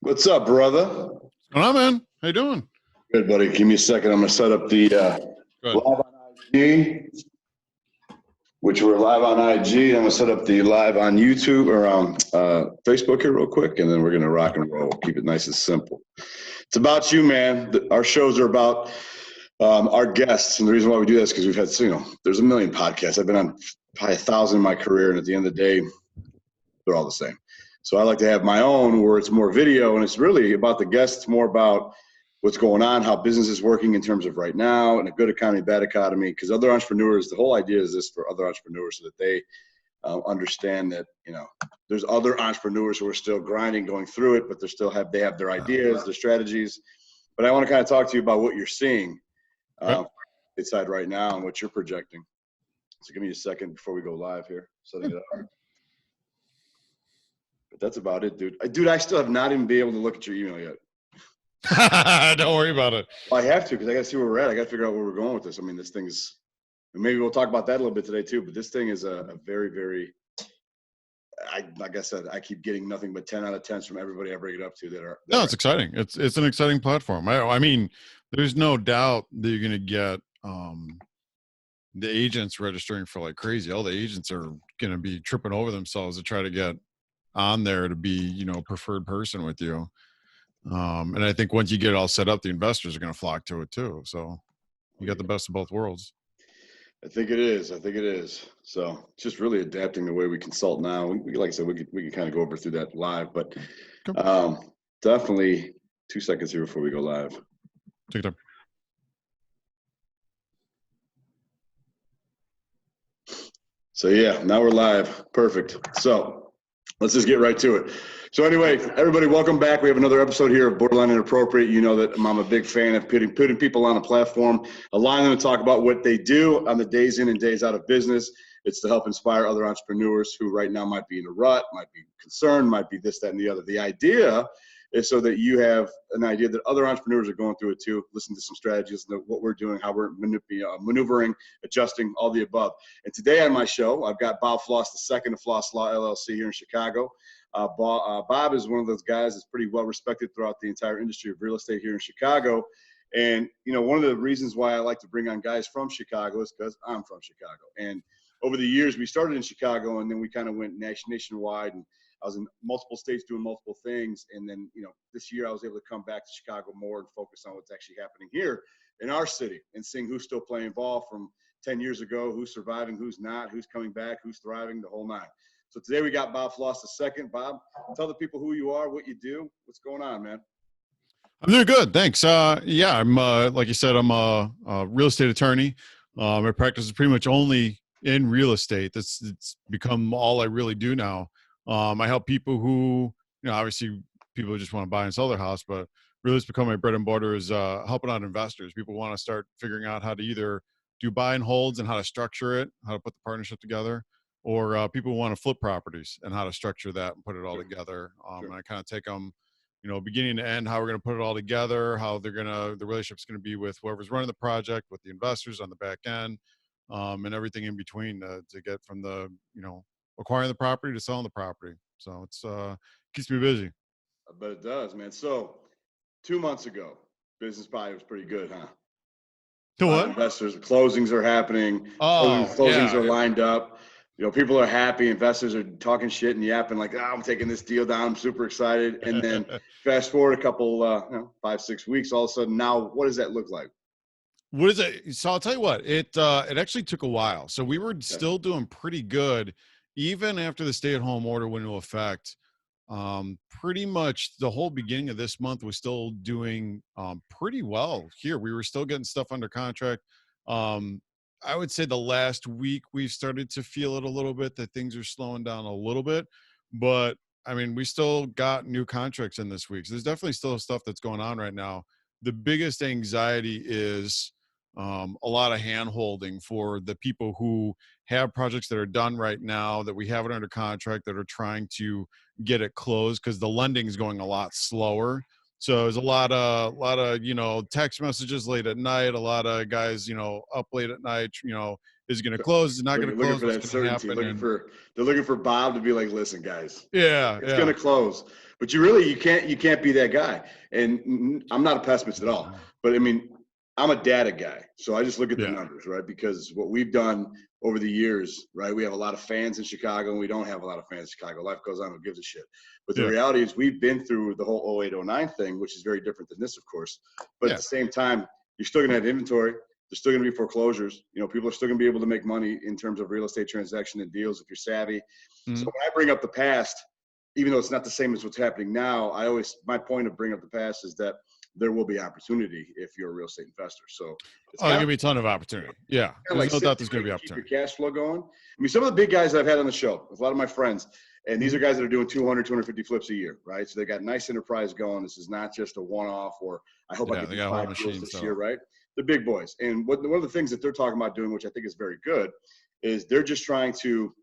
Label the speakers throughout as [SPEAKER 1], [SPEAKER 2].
[SPEAKER 1] What's up, brother?
[SPEAKER 2] What's going on, man? How you doing?
[SPEAKER 1] Good, buddy. Give me a second. I'm going to set up the live on IG, which we're live on IG. I'm going to set up the live on YouTube or Facebook here real quick, and then we're going to rock and roll. Keep it nice and simple. It's about you, man. Our shows are about our guests, and the reason why we do this is because we've had, there's a million podcasts. I've been on probably 1,000 in my career, and at the end of the day, they're all the same. So I like to have my own where it's more video, and it's really about the guests. It's more about what's going on, how business is working in terms of right now, and a good economy, bad economy. Because other entrepreneurs, the whole idea is this for other entrepreneurs so that they understand that, there's other entrepreneurs who are still grinding, going through it, but they have their ideas, their strategies. But I want to kind of talk to you about what you're seeing inside right now and what you're projecting. So give me a second before we go live here, setting it up. But that's about it, dude. Dude, I still have not even been able to look at your email yet.
[SPEAKER 2] Don't worry about it.
[SPEAKER 1] Well, I have to because I got to see where we're at. I got to figure out where we're going with this. I mean, this thing is, and maybe we'll talk about that a little bit today too, but this thing is a very, very, like I said, I keep getting nothing but 10 out of 10s from everybody I bring it up to
[SPEAKER 2] No, it's exciting. It's an exciting platform. I mean, there's no doubt that you're going to get the agents registering for like crazy. All the agents are going to be tripping over themselves to try to get on there to be, preferred person with you. And I think once you get it all set up, the investors are going to flock to it too. So you got the best of both worlds.
[SPEAKER 1] I think it is. So it's just really adapting the way we consult now. Like I said, we can kind of go over through that live, but definitely 2 seconds here before we go live.
[SPEAKER 2] Take your time.
[SPEAKER 1] So yeah, now we're live. Perfect. So let's just get right to it. So anyway, everybody, welcome back. We have another episode here of Borderline Inappropriate. You know that I'm a big fan of putting people on a platform, allowing them to talk about what they do on the days in and days out of business. It's to help inspire other entrepreneurs who right now might be in a rut, might be concerned, might be this, that, and the other. The idea is so that you have an idea that other entrepreneurs are going through it too, listen to some strategies, what we're doing, how we're maneuvering, adjusting, all the above. And today on my show, I've got Bob Floss II of Floss Law LLC here in Chicago. Bob is one of those guys that's pretty well respected throughout the entire industry of real estate here in Chicago. And, one of the reasons why I like to bring on guys from Chicago is because I'm from Chicago. And over the years, we started in Chicago, and then we kind of went nationwide, and I was in multiple states doing multiple things. And then, this year I was able to come back to Chicago more and focus on what's actually happening here in our city and seeing who's still playing ball from 10 years ago, who's surviving, who's not, who's coming back, who's thriving, the whole nine. So today we got Bob Floss II. Bob, tell the people who you are, what you do, what's going on, man.
[SPEAKER 2] I'm doing good. Thanks. I'm like you said, I'm a real estate attorney. My practice is pretty much only in real estate. It's become all I really do now. I help people who, obviously people who just want to buy and sell their house, but really it's become my bread and butter is helping out investors. People want to start figuring out how to either do buy and holds and how to structure it, how to put the partnership together, or people who want to flip properties and how to structure that and put it all together. And I kind of take them, beginning to end, how we're going to put it all together, how the relationship's going to be with whoever's running the project, with the investors on the back end, and everything in between to get from the, acquiring the property to selling the property. So it's keeps me busy.
[SPEAKER 1] I bet it does, man. So 2 months ago, business probably was pretty good, huh?
[SPEAKER 2] To what?
[SPEAKER 1] Investors, closings are happening.
[SPEAKER 2] Oh,
[SPEAKER 1] closings are lined up. People are happy. Investors are talking shit and yapping like, I'm taking this deal down. I'm super excited. And then fast forward a couple, 5-6 weeks, all of a sudden now, what does that look like?
[SPEAKER 2] What is it? So I'll tell you what, it actually took a while. So we were still doing pretty good, even after the stay-at-home order went into effect. Pretty much the whole beginning of this month was still doing pretty well here. We were still getting stuff under contract. I would say the last week we've started to feel it a little bit, that things are slowing down a little bit, but I mean, we still got new contracts in this week. So there's definitely still stuff that's going on right now. The biggest anxiety is a lot of hand holding for the people who have projects that are done right now, that we have it under contract, that are trying to get it closed, because the lending is going a lot slower. So there's a lot of, text messages late at night, a lot of guys, up late at night, is it going to close? Is it not going to close?
[SPEAKER 1] Looking for that certainty. They're looking for Bob to be like, listen, guys.
[SPEAKER 2] Yeah.
[SPEAKER 1] It's going to close. But you can't be that guy. And I'm not a pessimist at all, but I mean, I'm a data guy. So I just look at the numbers, right? Because what we've done over the years, right? We have a lot of fans in Chicago and we don't have a lot of fans in Chicago. Life goes on, who gives a shit. But the reality is we've been through the whole 08, 09 thing, which is very different than this, of course. But at the same time, you're still going to have inventory. There's still going to be foreclosures. You know, people are still going to be able to make money in terms of real estate transaction and deals if you're savvy. So when I bring up the past, even though it's not the same as what's happening now, my point of bringing up the past is that there will be opportunity if you're a real estate investor. So
[SPEAKER 2] it's there's gonna be a ton of opportunity. Yeah, there's no doubt there's gonna be opportunity.
[SPEAKER 1] Keep your cash flow going. I mean, some of the big guys that I've had on the show, a lot of my friends, and these are guys that are doing 200, 250 flips a year, right? So they got nice enterprise going. This is not just a one-off, or I hope I get 5 deals this year, right? The big boys. And one of the things that they're talking about doing, which I think is very good, is they're just trying to,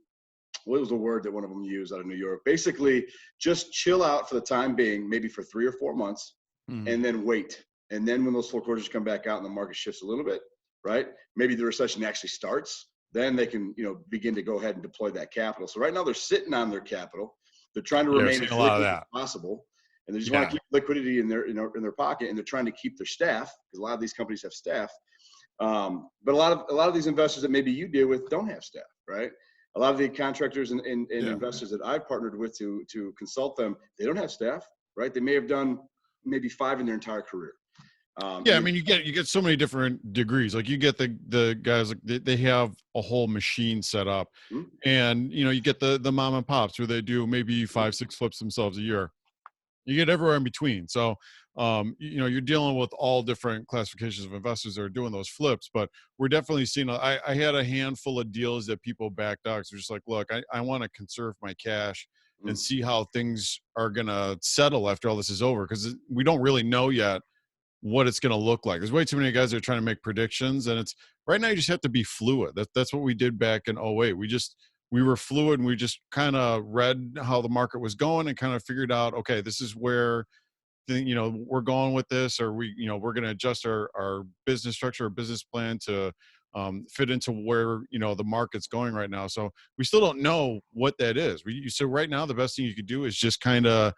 [SPEAKER 1] what was the word that one of them used out of New York? Basically, just chill out for the time being, maybe for 3 or 4 months, and then wait. And then when those foreclosures come back out and the market shifts a little bit, right? Maybe the recession actually starts, then they can, begin to go ahead and deploy that capital. So right now they're sitting on their capital. They're trying to remain as liquid as possible. And they just want to keep liquidity in their pocket, and they're trying to keep their staff, because a lot of these companies have staff. But a lot of these investors that maybe you deal with don't have staff, right? A lot of the contractors and investors that I've partnered with to consult them, they don't have staff, right? They may have done maybe 5 in their entire career.
[SPEAKER 2] I mean, you get so many different degrees. Like you get the guys, like they have a whole machine set up, and you get the mom and pops where they do maybe 5, 6 flips themselves a year. You get everywhere in between. So, you're dealing with all different classifications of investors that are doing those flips, but we're definitely seeing, I had a handful of deals that people backed out. So just like, look, I want to conserve my cash and see how things are going to settle after all this is over. Cause we don't really know yet what it's going to look like. There's way too many guys that are trying to make predictions, and it's right now you just have to be fluid. That's what we did back in 08. We were fluid, and we just kind of read how the market was going and kind of figured out, okay, this is where we're going with this, or we're going to adjust our business structure or business plan to fit into where the market's going right now. So we still don't know what that is. So right now the best thing you could do is just kind of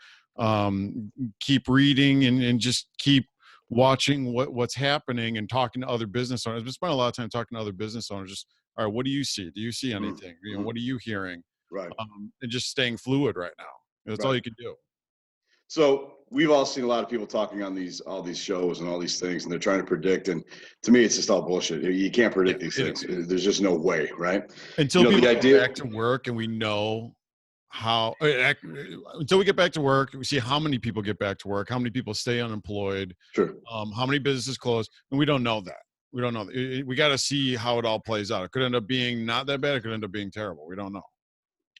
[SPEAKER 2] keep reading and just keep watching what's happening and talking to other business owners. I spent a lot of time talking to other business owners. Just, all right, what do you see? Do you see anything? What are you hearing?
[SPEAKER 1] Right.
[SPEAKER 2] And just staying fluid right now. That's all you can do.
[SPEAKER 1] So we've all seen a lot of people talking on all these shows and all these things, and they're trying to predict. And to me, it's just all bullshit. You can't predict these things. There's just no way, right?
[SPEAKER 2] Until people go back to work and we know until we get back to work, we see how many people get back to work, how many people stay unemployed, how many businesses close, and we don't know that. We don't know that. We got to see how it all plays out. It could end up being not that bad. It could end up being terrible. We don't know.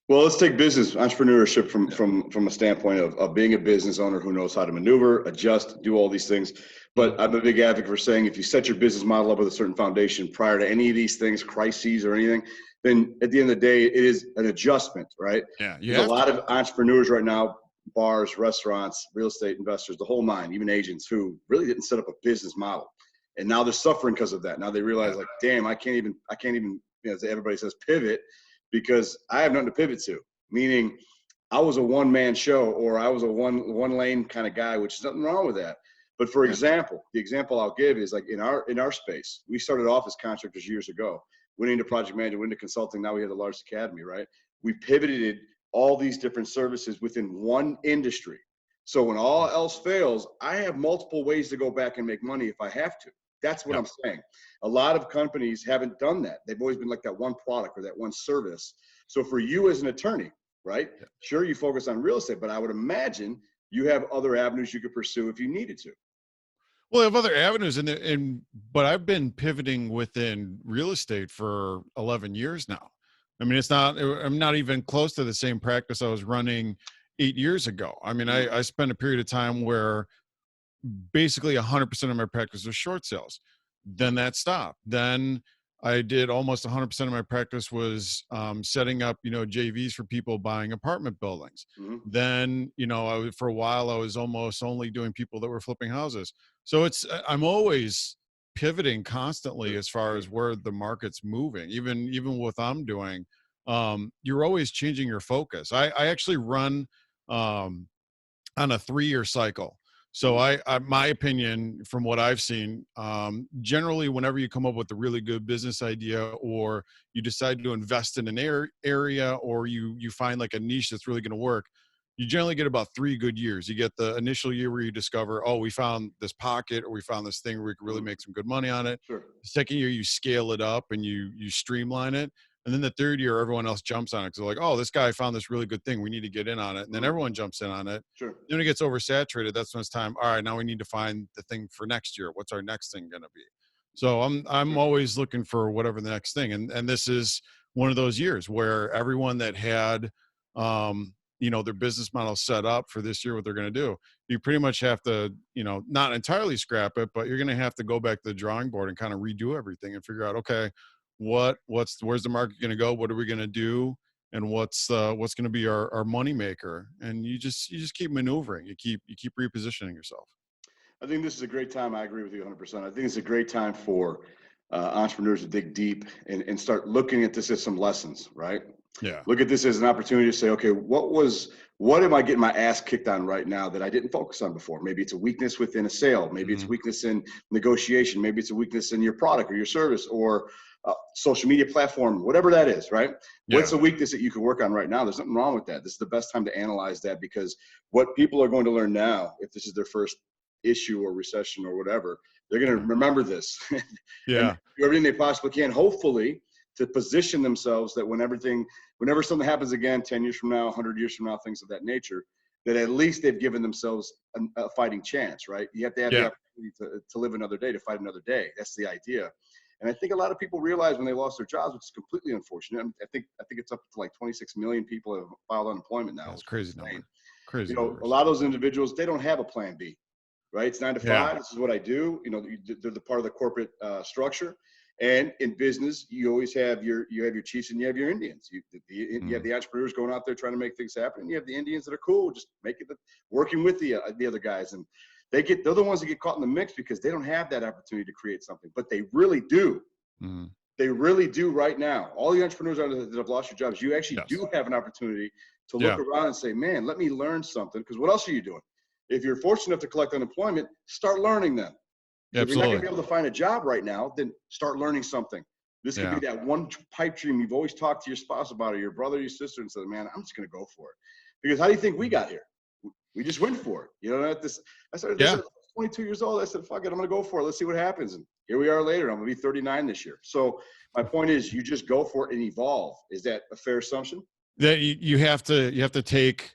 [SPEAKER 1] Well, let's take business entrepreneurship from a standpoint of being a business owner who knows how to maneuver, adjust, do all these things. But I'm a big advocate for saying if you set your business model up with a certain foundation prior to any of these things, crises or anything, then at the end of the day, it is an adjustment, right?
[SPEAKER 2] Yeah.
[SPEAKER 1] There's a lot of entrepreneurs right now, bars, restaurants, real estate investors, the whole nine, even agents who really didn't set up a business model. And now they're suffering because of that. Now they realize like, damn, I can't even, as everybody says, pivot, because I have nothing to pivot to. Meaning I was a one-man show, or I was a one lane kind of guy, which is nothing wrong with that. But for example, the example I'll give is like in our space, we started off as contractors years ago, went into project management, went into consulting. Now we have the largest academy, right? We pivoted all these different services within one industry. So when all else fails, I have multiple ways to go back and make money if I have to. That's what I'm saying. A lot of companies haven't done that. They've always been like that one product or that one service. So for you as an attorney, right? Sure, you focus on real estate, but I would imagine you have other avenues you could pursue if you needed to.
[SPEAKER 2] Well, I have other avenues but I've been pivoting within real estate for 11 years now. I mean, I'm not even close to the same practice I was running 8 years ago. I mean, I spent a period of time where basically 100% of my practice was short sales. Then that stopped. Then I did almost 100% of my practice was setting up, JVs for people buying apartment buildings. Then, for a while I was almost only doing people that were flipping houses. So I'm always pivoting constantly as far as where the market's moving. Even what I'm doing, you're always changing your focus. I actually run on a 3-year cycle. So my opinion from what I've seen, generally, whenever you come up with a really good business idea, or you decide to invest in an area, or you find like a niche that's really going to work, you generally get about 3 good years. You get the initial year where you discover, oh, we found this pocket, or we found this thing where we can really make some good money on it.
[SPEAKER 1] Sure.
[SPEAKER 2] The second year, you scale it up and you streamline it. And then the third year, everyone else jumps on it because they're like, oh, this guy found this really good thing. We need to get in on it. And then everyone jumps in on it.
[SPEAKER 1] Sure.
[SPEAKER 2] Then it gets oversaturated. That's when it's time. All right, now we need to find the thing for next year. What's our next thing going to be? So I'm always looking for whatever the next thing. And this is one of those years where everyone that had, their business model set up for this year, what they're going to do, you pretty much have to, not entirely scrap it, but you're going to have to go back to the drawing board and kind of redo everything and figure out, okay, where's the market going to go? What are we going to do? And what's going to be our money maker? And you just keep maneuvering. You keep repositioning yourself.
[SPEAKER 1] I think this is a great time. I agree with you 100%. I think it's a great time for entrepreneurs to dig deep and start looking at this as some lessons, right?
[SPEAKER 2] Yeah.
[SPEAKER 1] Look at this as an opportunity to say, okay, what am I getting my ass kicked on right now that I didn't focus on before? Maybe it's a weakness within a sale. Maybe it's weakness in negotiation. Maybe it's a weakness in your product or your service or social media platform, whatever that is, right?
[SPEAKER 2] Yeah.
[SPEAKER 1] What's the weakness that you can work on right now? There's nothing wrong with that. This is the best time to analyze that, because what people are going to learn now, if this is their first issue or recession or whatever, they're going to remember this.
[SPEAKER 2] Yeah.
[SPEAKER 1] And do everything they possibly can, hopefully, to position themselves that whenever something happens again, 10 years from now, 100 years from now, things of that nature, that at least they've given themselves a fighting chance, right? You have to have the opportunity to live another day, to fight another day. That's the idea. And I think a lot of people realize when they lost their jobs, which is completely unfortunate. I think it's up to like 26 million people have filed unemployment now.
[SPEAKER 2] That's crazy number.
[SPEAKER 1] Crazy. A lot of those individuals, they don't have a plan B, right? It's 9 to 5. This is what I do. They're the part of the corporate structure. And in business, you always have your chiefs and you have your Indians. You have the entrepreneurs going out there trying to make things happen, and you have the Indians that are cool, just working with the other guys. And they're the ones that get caught in the mix because they don't have that opportunity to create something, but they really do. They really do right now. All the entrepreneurs that have lost your jobs, you actually do have an opportunity to look around and say, man, let me learn something. Because what else are you doing? If you're fortunate enough to collect unemployment, start learning them. If you're not going to be able to find a job right now, then start learning something. This could be that one pipe dream you've always talked to your spouse about, or your brother or your sister, and said, man, I'm just going to go for it. Because how do you think we got here? We just went for it. I started this at 22 years old. I said, fuck it, I'm going to go for it. Let's see what happens. And here we are later. I'm going to be 39 this year. So my point is, you just go for it and evolve. Is that a fair assumption?
[SPEAKER 2] That you have to take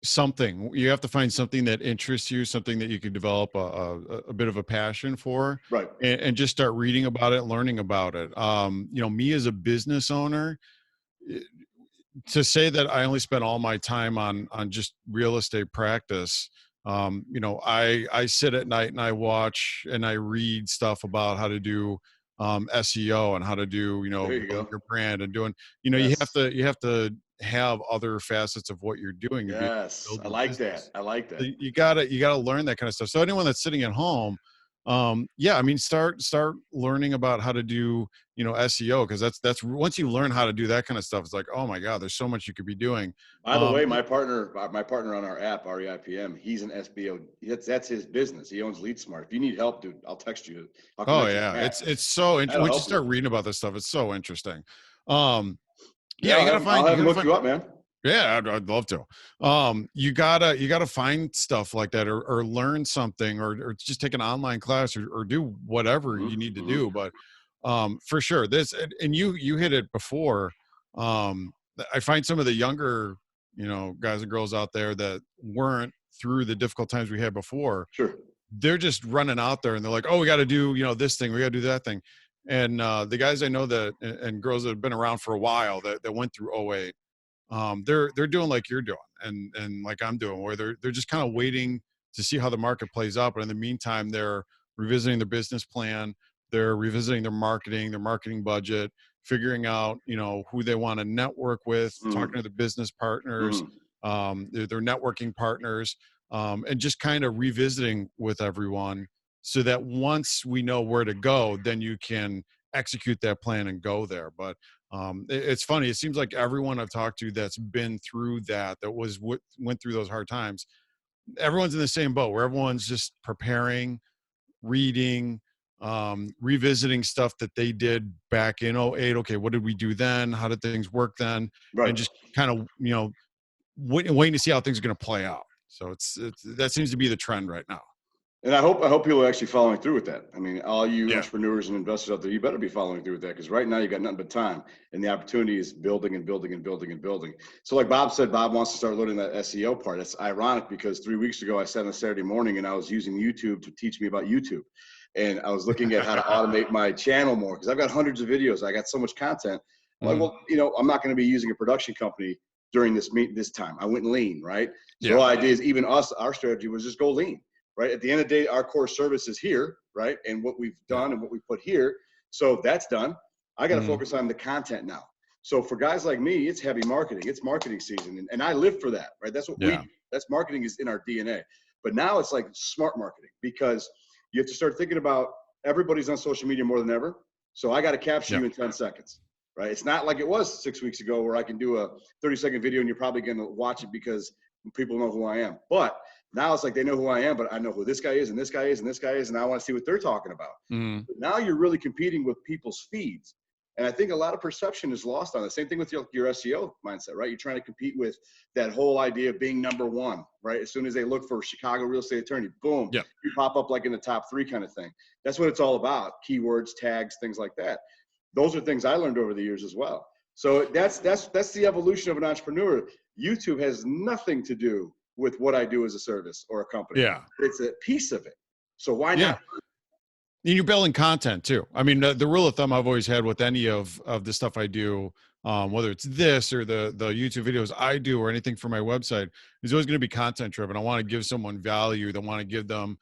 [SPEAKER 2] something. You have to find something that interests you, something that you could develop a bit of a passion for,
[SPEAKER 1] right?
[SPEAKER 2] And just start reading about it, learning about it. Me as a business owner, to say that I only spent all my time on just real estate practice, I sit at night and I watch and I read stuff about how to do SEO and how to do, your brand and doing, you have to have other facets of what you're doing.
[SPEAKER 1] Yes. I like that.
[SPEAKER 2] You gotta learn that kind of stuff. So anyone that's sitting at home, start learning about how to do, SEO. Cause that's once you learn how to do that kind of stuff, it's like, oh my God, there's so much you could be doing.
[SPEAKER 1] By the way, my partner on our app, REIPM, he's an SBO. That's his business. He owns LeadSmart. If you need help, dude, I'll text you.
[SPEAKER 2] It's so interesting. Once you start reading about this stuff, it's so interesting. You gotta find.
[SPEAKER 1] I'll have him look you up, man.
[SPEAKER 2] Yeah, I'd love to. You gotta find stuff like that, or learn something, or just take an online class, or do whatever you need to do. But for sure, this and you hit it before. I find some of the younger, guys and girls out there that weren't through the difficult times we had before.
[SPEAKER 1] Sure, they're
[SPEAKER 2] just running out there and they're like, oh, we got to do this thing, we got to do that thing. And the guys I know that and girls that have been around for a while that went through 08, they're doing like you're doing and like I'm doing, where they're just kind of waiting to see how the market plays out. But in the meantime, they're revisiting their business plan, they're revisiting their marketing budget, figuring out who they want to network with, talking to the business partners, their networking partners, and just kind of revisiting with everyone, so that once we know where to go, then you can execute that plan and go there. But it's funny. It seems like everyone I've talked to that's been through went through those hard times, everyone's in the same boat where everyone's just preparing, reading, revisiting stuff that they did back in '08. Okay, what did we do then? How did things work then? And
[SPEAKER 1] Right.
[SPEAKER 2] just kind of, waiting to see how things are going to play out. So it's that seems to be the trend right now.
[SPEAKER 1] And I hope people are actually following through with that. I mean, all you
[SPEAKER 2] Yeah.
[SPEAKER 1] entrepreneurs and investors out there, you better be following through with that, because right now you got nothing but time, and the opportunity is building and building and building and building. So like Bob said, Bob wants to start learning that SEO part. It's ironic because 3 weeks ago I sat on a Saturday morning and I was using YouTube to teach me about YouTube. And I was looking at how to automate my channel more, because I've got hundreds of videos. I got so much content. I'm like, well, I'm not going to be using a production company during this time. I went lean, right? So the whole idea is, even us, our strategy was just go lean. Right. At the end of the day, our core service is here, right? And what we've done and what we put here. So that's done. I got to focus on the content now. So for guys like me, it's heavy marketing. It's marketing season. And I live for that, right? That's what we do. That's marketing is in our DNA. But now it's like smart marketing, because you have to start thinking about, everybody's on social media more than ever. So I got to capture you in 10 seconds, right? It's not like it was 6 weeks ago where I can do a 30-second video and you're probably going to watch it because people know who I am. But now it's like they know who I am, but I know who this guy is and this guy is and this guy is, and I want to see what they're talking about. But now you're really competing with people's feeds. And I think a lot of perception is lost on the same thing with your SEO mindset, right? You're trying to compete with that whole idea of being number one, right? As soon as they look for Chicago real estate attorney, boom, you pop up like in the top 3 kind of thing. That's what it's all about. Keywords, tags, things like that. Those are things I learned over the years as well. So that's the evolution of an entrepreneur. YouTube has nothing to do with what I do as a service or a company.
[SPEAKER 2] Yeah.
[SPEAKER 1] It's a piece of it. So why not?
[SPEAKER 2] And you're building content too. I mean, the rule of thumb I've always had with any of the stuff I do, whether it's this or the YouTube videos I do or anything for my website, is always going to be content driven. I want to give someone value. I want to give them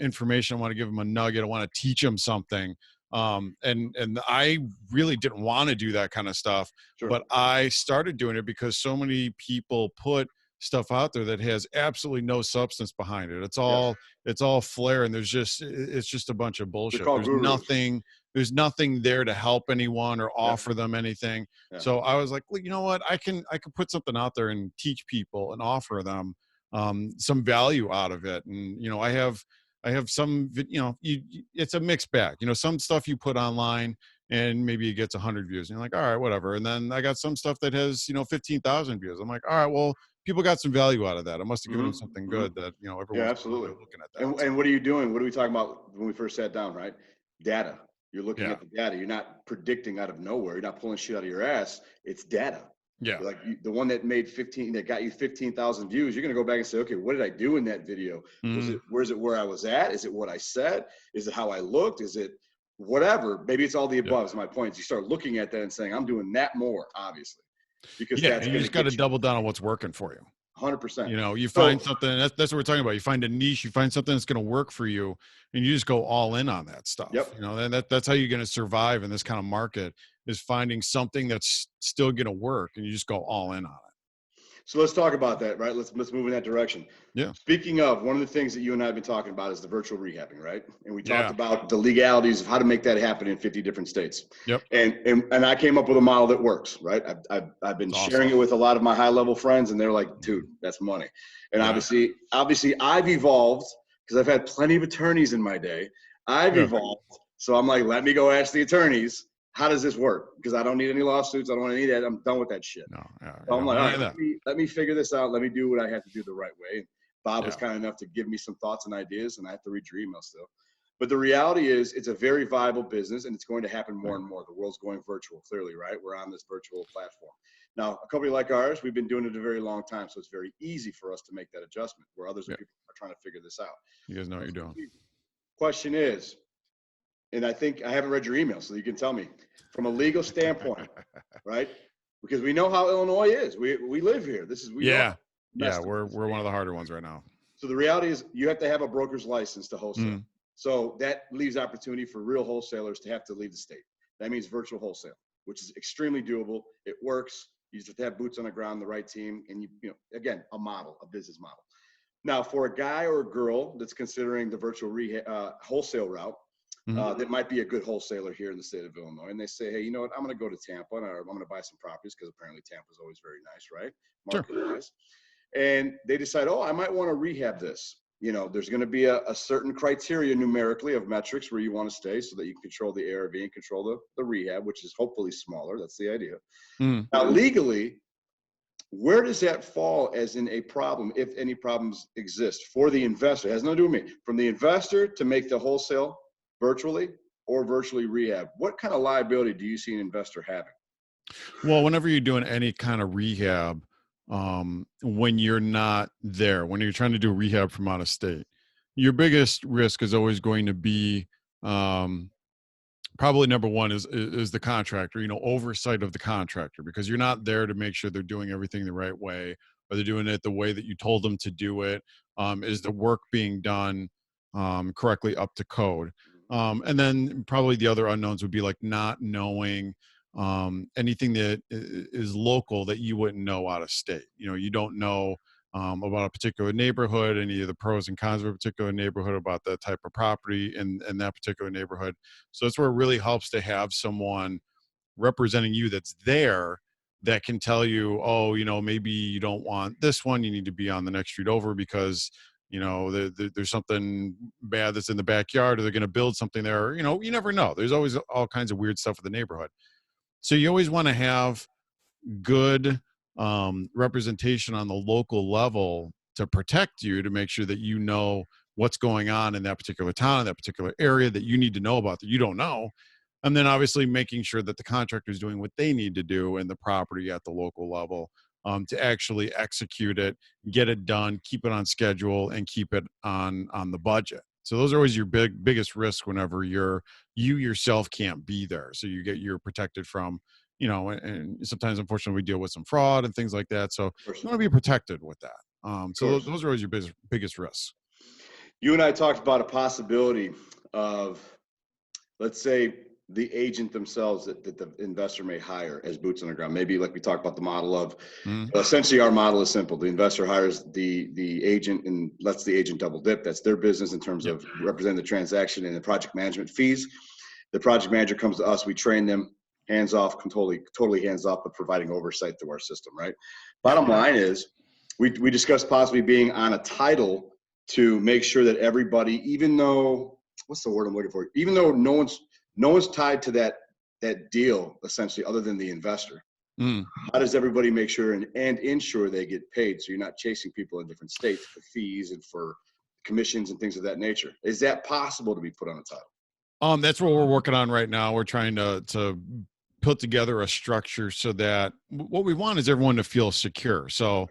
[SPEAKER 2] information. I want to give them a nugget. I want to teach them something. And I really didn't want to do that kind of stuff, but I started doing it because so many people put stuff out there that has absolutely no substance behind it. It's all flair, and it's just a bunch of bullshit. There's nothing there to help anyone or offer them anything. So I was like, well, you know what? I can put something out there and teach people and offer them some value out of it. And I have some, it's a mixed bag. Some stuff you put online and maybe it gets 100 views and you're like, all right, whatever. And then I got some stuff that has 15,000 views. I'm like, all right, well, people got some value out of that. I must have given them something good that everyone's
[SPEAKER 1] absolutely
[SPEAKER 2] looking at that.
[SPEAKER 1] And what are you doing? What are we talking about when we first sat down? Right? Data. You're looking at the data. You're not predicting out of nowhere. You're not pulling shit out of your ass. It's data. Like the one that got you 15,000 views, you're going to go back and say, okay, what did I do in that video? Was it where I was at? Is it what I said? Is it how I looked? Is it whatever? Maybe it's all the above is my point. You start looking at that and saying, I'm doing that more, obviously. Because
[SPEAKER 2] you just got to double down on what's working for you.
[SPEAKER 1] 100%.
[SPEAKER 2] You find something, that's what we're talking about. You find a niche, you find something that's going to work for you, and you just go all in on that stuff. And that's how you're going to survive in this kind of market, is finding something that's still going to work, and you just go all in on it.
[SPEAKER 1] So let's talk about that, right? Let's move in that direction. Speaking of, one of the things that you and I have been talking about is the virtual rehabbing, right? And we talked about the legalities of how to make that happen in 50 different states. And I came up with a model that works, right? I've been sharing it with a lot of my high level friends, and they're like, dude, that's money. And obviously I've evolved, because I've had plenty of attorneys in my day. I've evolved. So I'm like, let me go ask the attorneys, how does this work? Because I don't need any lawsuits. I don't want any of that. I'm done with that shit. So I'm like, all right, let me figure this out. Let me do what I have to do the right way. And Bob was kind enough to give me some thoughts and ideas, and I have to read your email still. But the reality is, it's a very viable business, and it's going to happen more and more. The world's going virtual, clearly, right? We're on this virtual platform. Now, a company like ours, we've been doing it a very long time, so it's very easy for us to make that adjustment, where others people are trying to figure this out.
[SPEAKER 2] You guys know what you're doing.
[SPEAKER 1] Question is, and I think I haven't read your email, so you can tell me from a legal standpoint, right? Because we know how Illinois is. We live here.
[SPEAKER 2] We're one of the harder ones right now.
[SPEAKER 1] So the reality is, you have to have a broker's license to wholesale. So that leaves opportunity for real wholesalers to have to leave the state. That means virtual wholesale, which is extremely doable. It works. You just have to have boots on the ground, the right team, and again, a business model. Now, for a guy or a girl that's considering the virtual wholesale route, that might be a good wholesaler here in the state of Illinois, and they say, hey, you know what, I'm going to go to Tampa, or I'm going to buy some properties, because apparently Tampa is always very nice, right? Market-wise. and they decide, oh, I might want to rehab this. There's going to be a certain criteria numerically of metrics where you want to stay so that you can control the ARV and control the rehab, which is hopefully smaller. That's the idea.
[SPEAKER 2] Mm.
[SPEAKER 1] Now, legally, where does that fall as in a problem, if any problems exist for the investor? It has nothing to do with me. From the investor to make the wholesale virtually or virtually rehab, what kind of liability do you see an investor having?
[SPEAKER 2] Well, whenever you're doing any kind of rehab, when you're not there, when you're trying to do rehab from out of state, your biggest risk is always going to be, probably number one is the contractor, oversight of the contractor, because you're not there to make sure they're doing everything the right way, or they're doing it the way that you told them to do it. Is the work being done correctly up to code? And then probably the other unknowns would be like not knowing anything that is local that you wouldn't know out of state. You don't know about a particular neighborhood, any of the pros and cons of a particular neighborhood, about that type of property in that particular neighborhood. So that's where it really helps to have someone representing you that's there, that can tell you, oh, maybe you don't want this one, you need to be on the next street over, because there's something bad that's in the backyard, or they're going to build something there. You never know. There's always all kinds of weird stuff in the neighborhood. So you always want to have good representation on the local level to protect you, to make sure that you know what's going on in that particular town, in that particular area that you need to know about that you don't know. And then obviously making sure that the contractor is doing what they need to do in the property at the local level, to actually execute it, get it done, keep it on schedule, and keep it on the budget. So those are always your biggest risk whenever you yourself can't be there. So you're protected from, and sometimes unfortunately we deal with some fraud and things like that. So you want to be protected with that. So those are always your biggest risks.
[SPEAKER 1] You and I talked about a possibility of, let's say, the agent themselves that the investor may hire as boots on the ground. Maybe like we talked about the model of, essentially our model is simple. The investor hires the agent and lets the agent double dip. That's their business in terms of representing the transaction and the project management fees. The project manager comes to us, we train them, hands off, totally hands off, but providing oversight through our system, right? Bottom line is, we discussed possibly being on a title to make sure that everybody, even though, what's the word I'm looking for? Even though no one's tied to that deal, essentially, other than the investor. How does everybody make sure and ensure they get paid, so you're not chasing people in different states for fees and for commissions and things of that nature? Is that possible to be put on a title?
[SPEAKER 2] That's what we're working on right now. We're trying to put together a structure so that what we want is everyone to feel secure. So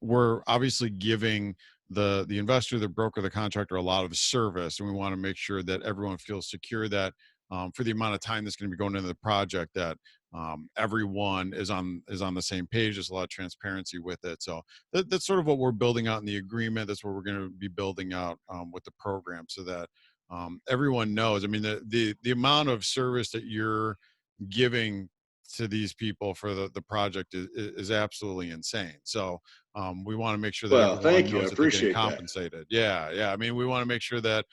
[SPEAKER 2] we're obviously giving the investor, the broker, the contractor a lot of service, and we want to make sure that everyone feels secure, that for the amount of time that's going to be going into the project, that everyone is on the same page. There's a lot of transparency with it. So that's sort of what we're building out in the agreement. That's what we're going to be building out with the program, so that everyone knows. I mean, the amount of service that you're giving to these people for the project is absolutely insane. So we want to make sure that everyone knows that they're getting compensated. Yeah. I mean, we want to make sure that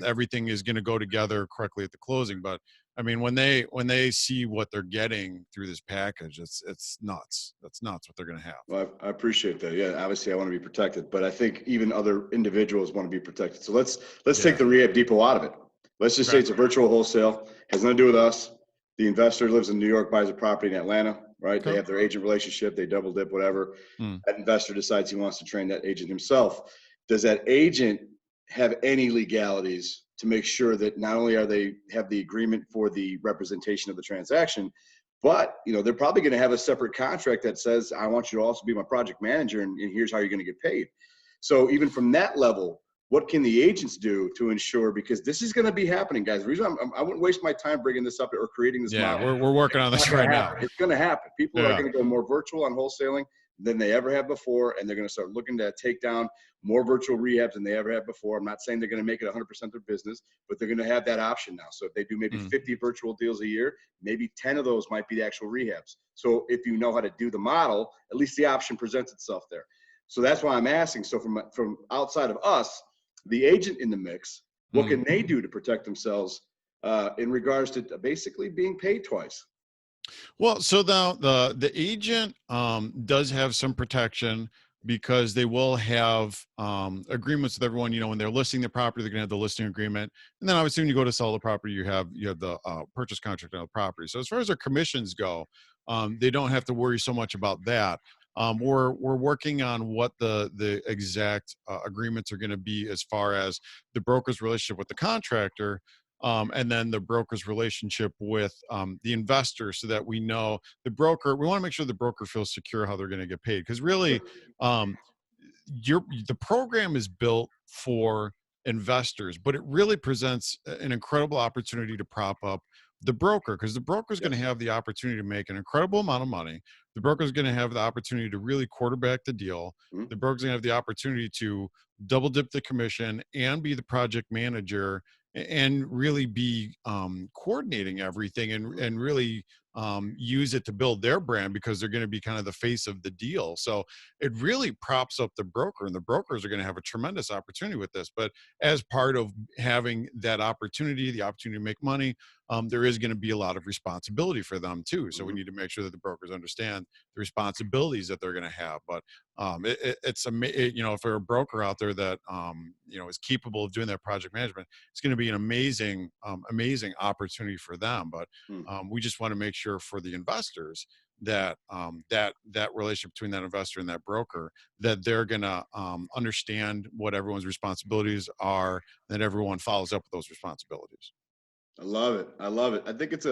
[SPEAKER 2] everything is going to go together correctly at the closing. But I mean, when they see what they're getting through this package, it's nuts. That's nuts what they're going to have.
[SPEAKER 1] Well, I appreciate that. Yeah, obviously I want to be protected, but I think even other individuals want to be protected. So let's take the rehab depot out of it. Let's just say it's a virtual wholesale. Has nothing to do with us. The investor lives in New York, buys a property in Atlanta, right? They have their agent relationship. They double dip, whatever. That investor decides he wants to train that agent himself. Does that agent have any legalities to make sure that not only are they have the agreement for the representation of the transaction, but they're probably going to have a separate contract that says, I want you to also be my project manager, and here's how you're going to get paid. So even from that level, what can the agents do to ensure, because this is going to be happening, guys. The reason I wouldn't waste my time bringing this up or creating this model.
[SPEAKER 2] We're working on this right now.
[SPEAKER 1] It's going to happen. People are going to go more virtual on wholesaling than they ever have before, and they're going to start looking to take down more virtual rehabs than they ever have before. I'm not saying they're going to make it 100% their business, but they're going to have that option now. So if they do maybe 50 virtual deals a year, maybe 10 of those might be the actual rehabs. So if you know how to do the model, at least the option presents itself there. So that's why I'm asking. So from outside of us, the agent in the mix, what can they do to protect themselves in regards to basically being paid twice?
[SPEAKER 2] Well, so the agent does have some protection because they will have agreements with everyone. When they're listing the property, they're going to have the listing agreement, and then obviously when you go to sell the property, you have the purchase contract on the property. So as far as their commissions go, they don't have to worry so much about that. We're working on what the exact agreements are going to be as far as the broker's relationship with the contractor, and then the broker's relationship with the investor, so that we know we want to make sure the broker feels secure how they're going to get paid. Because really, um, the program is built for investors, but it really presents an incredible opportunity to prop up the broker, because the broker is going to have the opportunity to make an incredible amount of money. The broker is going to have the opportunity to really quarterback the deal. The broker is going to have the opportunity to double dip the commission and be the project manager, and really be coordinating everything, and really use it to build their brand, because they're going to be kind of the face of the deal. So it really props up the broker, and the brokers are going to have a tremendous opportunity with this. But as part of having that opportunity, the opportunity to make money, there is going to be a lot of responsibility for them too. So we need to make sure that the brokers understand the responsibilities that they're going to have. But it's if you're a broker out there that is capable of doing that project management, it's going to be an amazing opportunity for them. But we just want to make sure for the investors that that relationship between that investor and that broker, that they're going to understand what everyone's responsibilities are, that everyone follows up with those responsibilities.
[SPEAKER 1] I love it. I think it's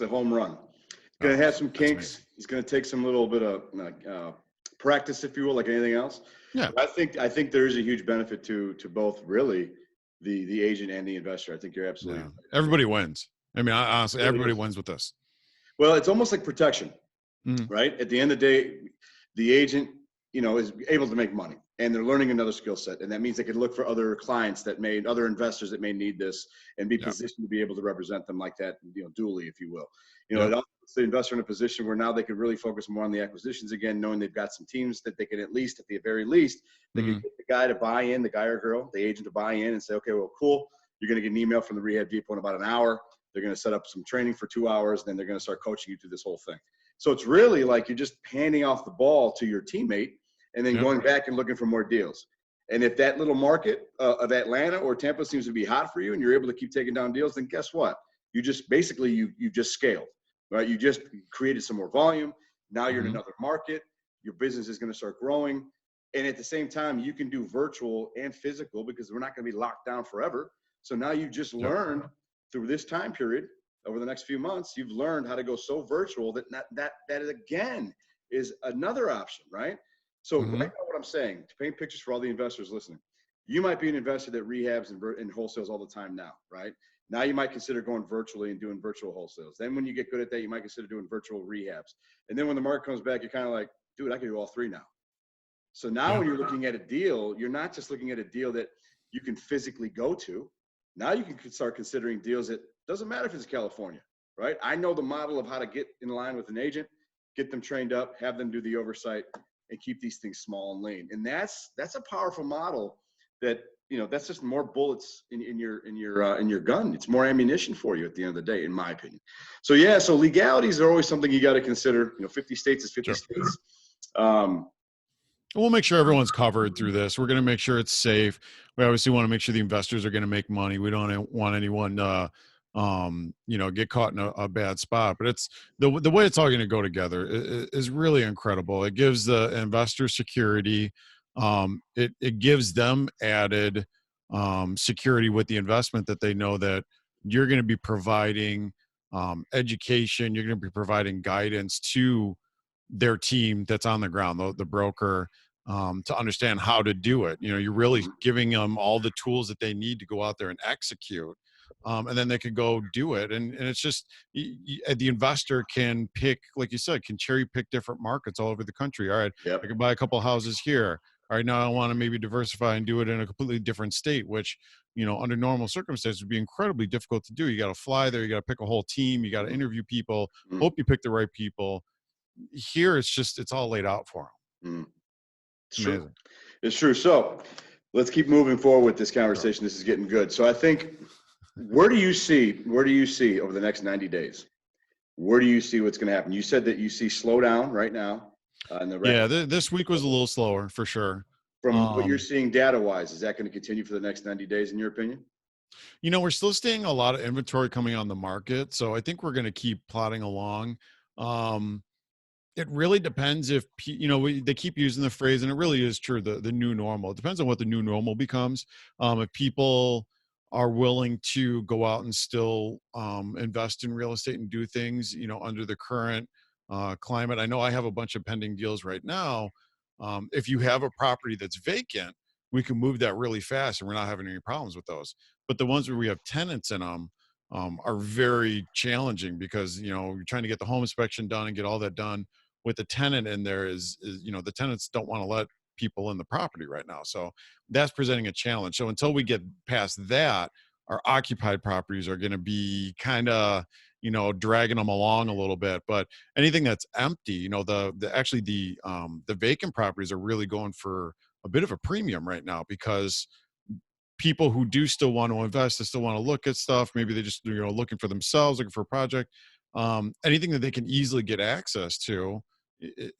[SPEAKER 1] a home run. It's going to have some kinks. It's going to take some little bit of practice, if you will, like anything else.
[SPEAKER 2] Yeah.
[SPEAKER 1] But I think there is a huge benefit to both, really, the agent and the investor. I think you're absolutely right.
[SPEAKER 2] Everybody wins. I mean, honestly, everybody wins with this.
[SPEAKER 1] Well, it's almost like protection, right? At the end of the day, the agent, is able to make money, and they're learning another skill set. And that means they could look for other clients other investors that may need this, and be positioned to be able to represent them like that, dually, if you will. It also puts the investor in a position where now they could really focus more on the acquisitions again, knowing they've got some teams that they can at the very least, they can get the guy to buy in, the guy or girl, the agent to buy in and say, okay, well, cool. You're going to get an email from the Rehab Depot in about an hour. They're going to set up some training for 2 hours, and then they're going to start coaching you through this whole thing. So it's really like you're just handing off the ball to your teammate, and then going back and looking for more deals. And if that little market of Atlanta or Tampa seems to be hot for you, and you're able to keep taking down deals, then guess what? You just basically you just scaled, right? You just created some more volume. Now you're in another market. Your business is going to start growing, and at the same time, you can do virtual and physical, because we're not going to be locked down forever. So now you just learned through this time period over the next few months, you've learned how to go so virtual that again is another option, right? So right now, what I'm saying, to paint pictures for all the investors listening, you might be an investor that rehabs and wholesales all the time now, right? Now you might consider going virtually and doing virtual wholesales. Then when you get good at that, you might consider doing virtual rehabs. And then when the market comes back, you're kind of like, dude, I can do all three now. So now when you're looking at a deal, you're not just looking at a deal that you can physically go to. Now you can start considering deals that doesn't matter if it's California, right? I know the model of how to get in line with an agent, get them trained up, have them do the oversight, and keep these things small and lean. And that's a powerful model that, that's just more bullets in your gun. It's more ammunition for you at the end of the day, in my opinion. So so legalities are always something you got to consider. 50 states is 50 states.
[SPEAKER 2] We'll make sure everyone's covered through this. We're going to make sure it's safe. We obviously want to make sure the investors are going to make money. We don't want anyone get caught in a bad spot. But it's the way it's all going to go together is really incredible. It gives the investor security. It gives them added security with the investment, that they know that you're going to be providing education. You're going to be providing guidance to their team that's on the ground, the broker, to understand how to do it. You're really giving them all the tools that they need to go out there and execute. And then they can go do it. And it's just, the investor can pick, like you said, can cherry pick different markets all over the country. All right, I can buy a couple houses here. All right, now I want to maybe diversify and do it in a completely different state, which, under normal circumstances would be incredibly difficult to do. You got to fly there. You got to pick a whole team. You got to interview people, hope you pick the right people. Here, it's all laid out for them.
[SPEAKER 1] It's true. It's true. So let's keep moving forward with this conversation. Sure. This is getting good. So I think, where do you see over the next 90 days? Where do you see what's going to happen? You said that you see slowdown right now. in the
[SPEAKER 2] Yeah,
[SPEAKER 1] record.
[SPEAKER 2] this week was a little slower for sure.
[SPEAKER 1] From what you're
[SPEAKER 2] Um,
[SPEAKER 1] seeing data wise, is that going to continue for the next 90 days, in your opinion?
[SPEAKER 2] we're still seeing a lot of inventory coming on the market, so I think we're going to keep plodding along. Um, it really depends if they keep using the phrase, and it really is true. The new normal. It depends on what the new normal becomes. If people are willing to go out and still invest in real estate and do things, under the current climate. I know I have a bunch of pending deals right now. If you have a property that's vacant, we can move that really fast, and we're not having any problems with those. But the ones where we have tenants in them are very challenging because you're trying to get the home inspection done and get all that done with the tenant in there is the tenants don't want to let people in the property right now. So that's presenting a challenge. So until we get past that, our occupied properties are going to be kind of, dragging them along a little bit. But anything that's empty, the vacant properties are really going for a bit of a premium right now because people who do still want to invest, they still want to look at stuff. Maybe they just, looking for themselves, looking for a project. Anything that they can easily get access to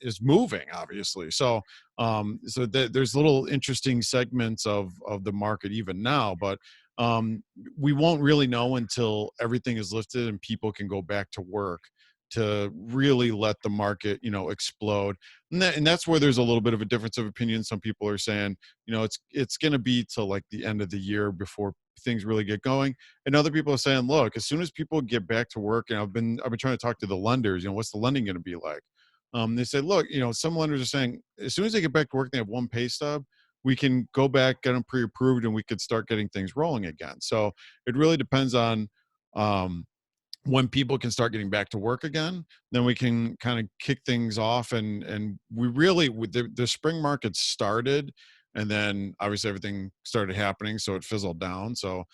[SPEAKER 2] is moving, obviously. So there's little interesting segments of the market even now, but we won't really know until everything is lifted and people can go back to work to really let the market, explode. And that's where there's a little bit of a difference of opinion. Some people are saying, it's going to be till like the end of the year before things really get going. And other people are saying, look, as soon as people get back to work, and I've been trying to talk to the lenders, what's the lending going to be like? They said, look, some lenders are saying as soon as they get back to work, they have one pay stub, we can go back, get them pre-approved, and we could start getting things rolling again. So it really depends on when people can start getting back to work again, then we can kind of kick things off. And we really, with the spring market started, and then obviously everything started happening, so it fizzled down. So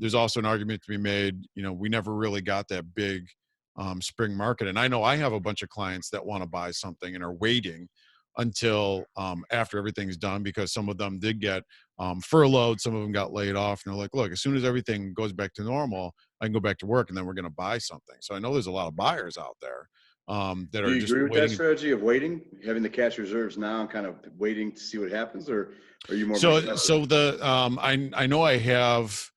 [SPEAKER 2] there's also an argument to be made, we never really got that big spring market. And I know I have a bunch of clients that want to buy something and are waiting until after everything's done, because some of them did get furloughed, some of them got laid off, and they're like, look, as soon as everything goes back to normal, I can go back to work, and then we're going to buy something. So I know there's a lot of buyers out there that
[SPEAKER 1] Do
[SPEAKER 2] are
[SPEAKER 1] you
[SPEAKER 2] just
[SPEAKER 1] agree with that
[SPEAKER 2] waiting.
[SPEAKER 1] strategy of waiting, having the cash reserves now and kind of waiting to see what happens, or are you more of a
[SPEAKER 2] So
[SPEAKER 1] defensive?
[SPEAKER 2] so the I know I have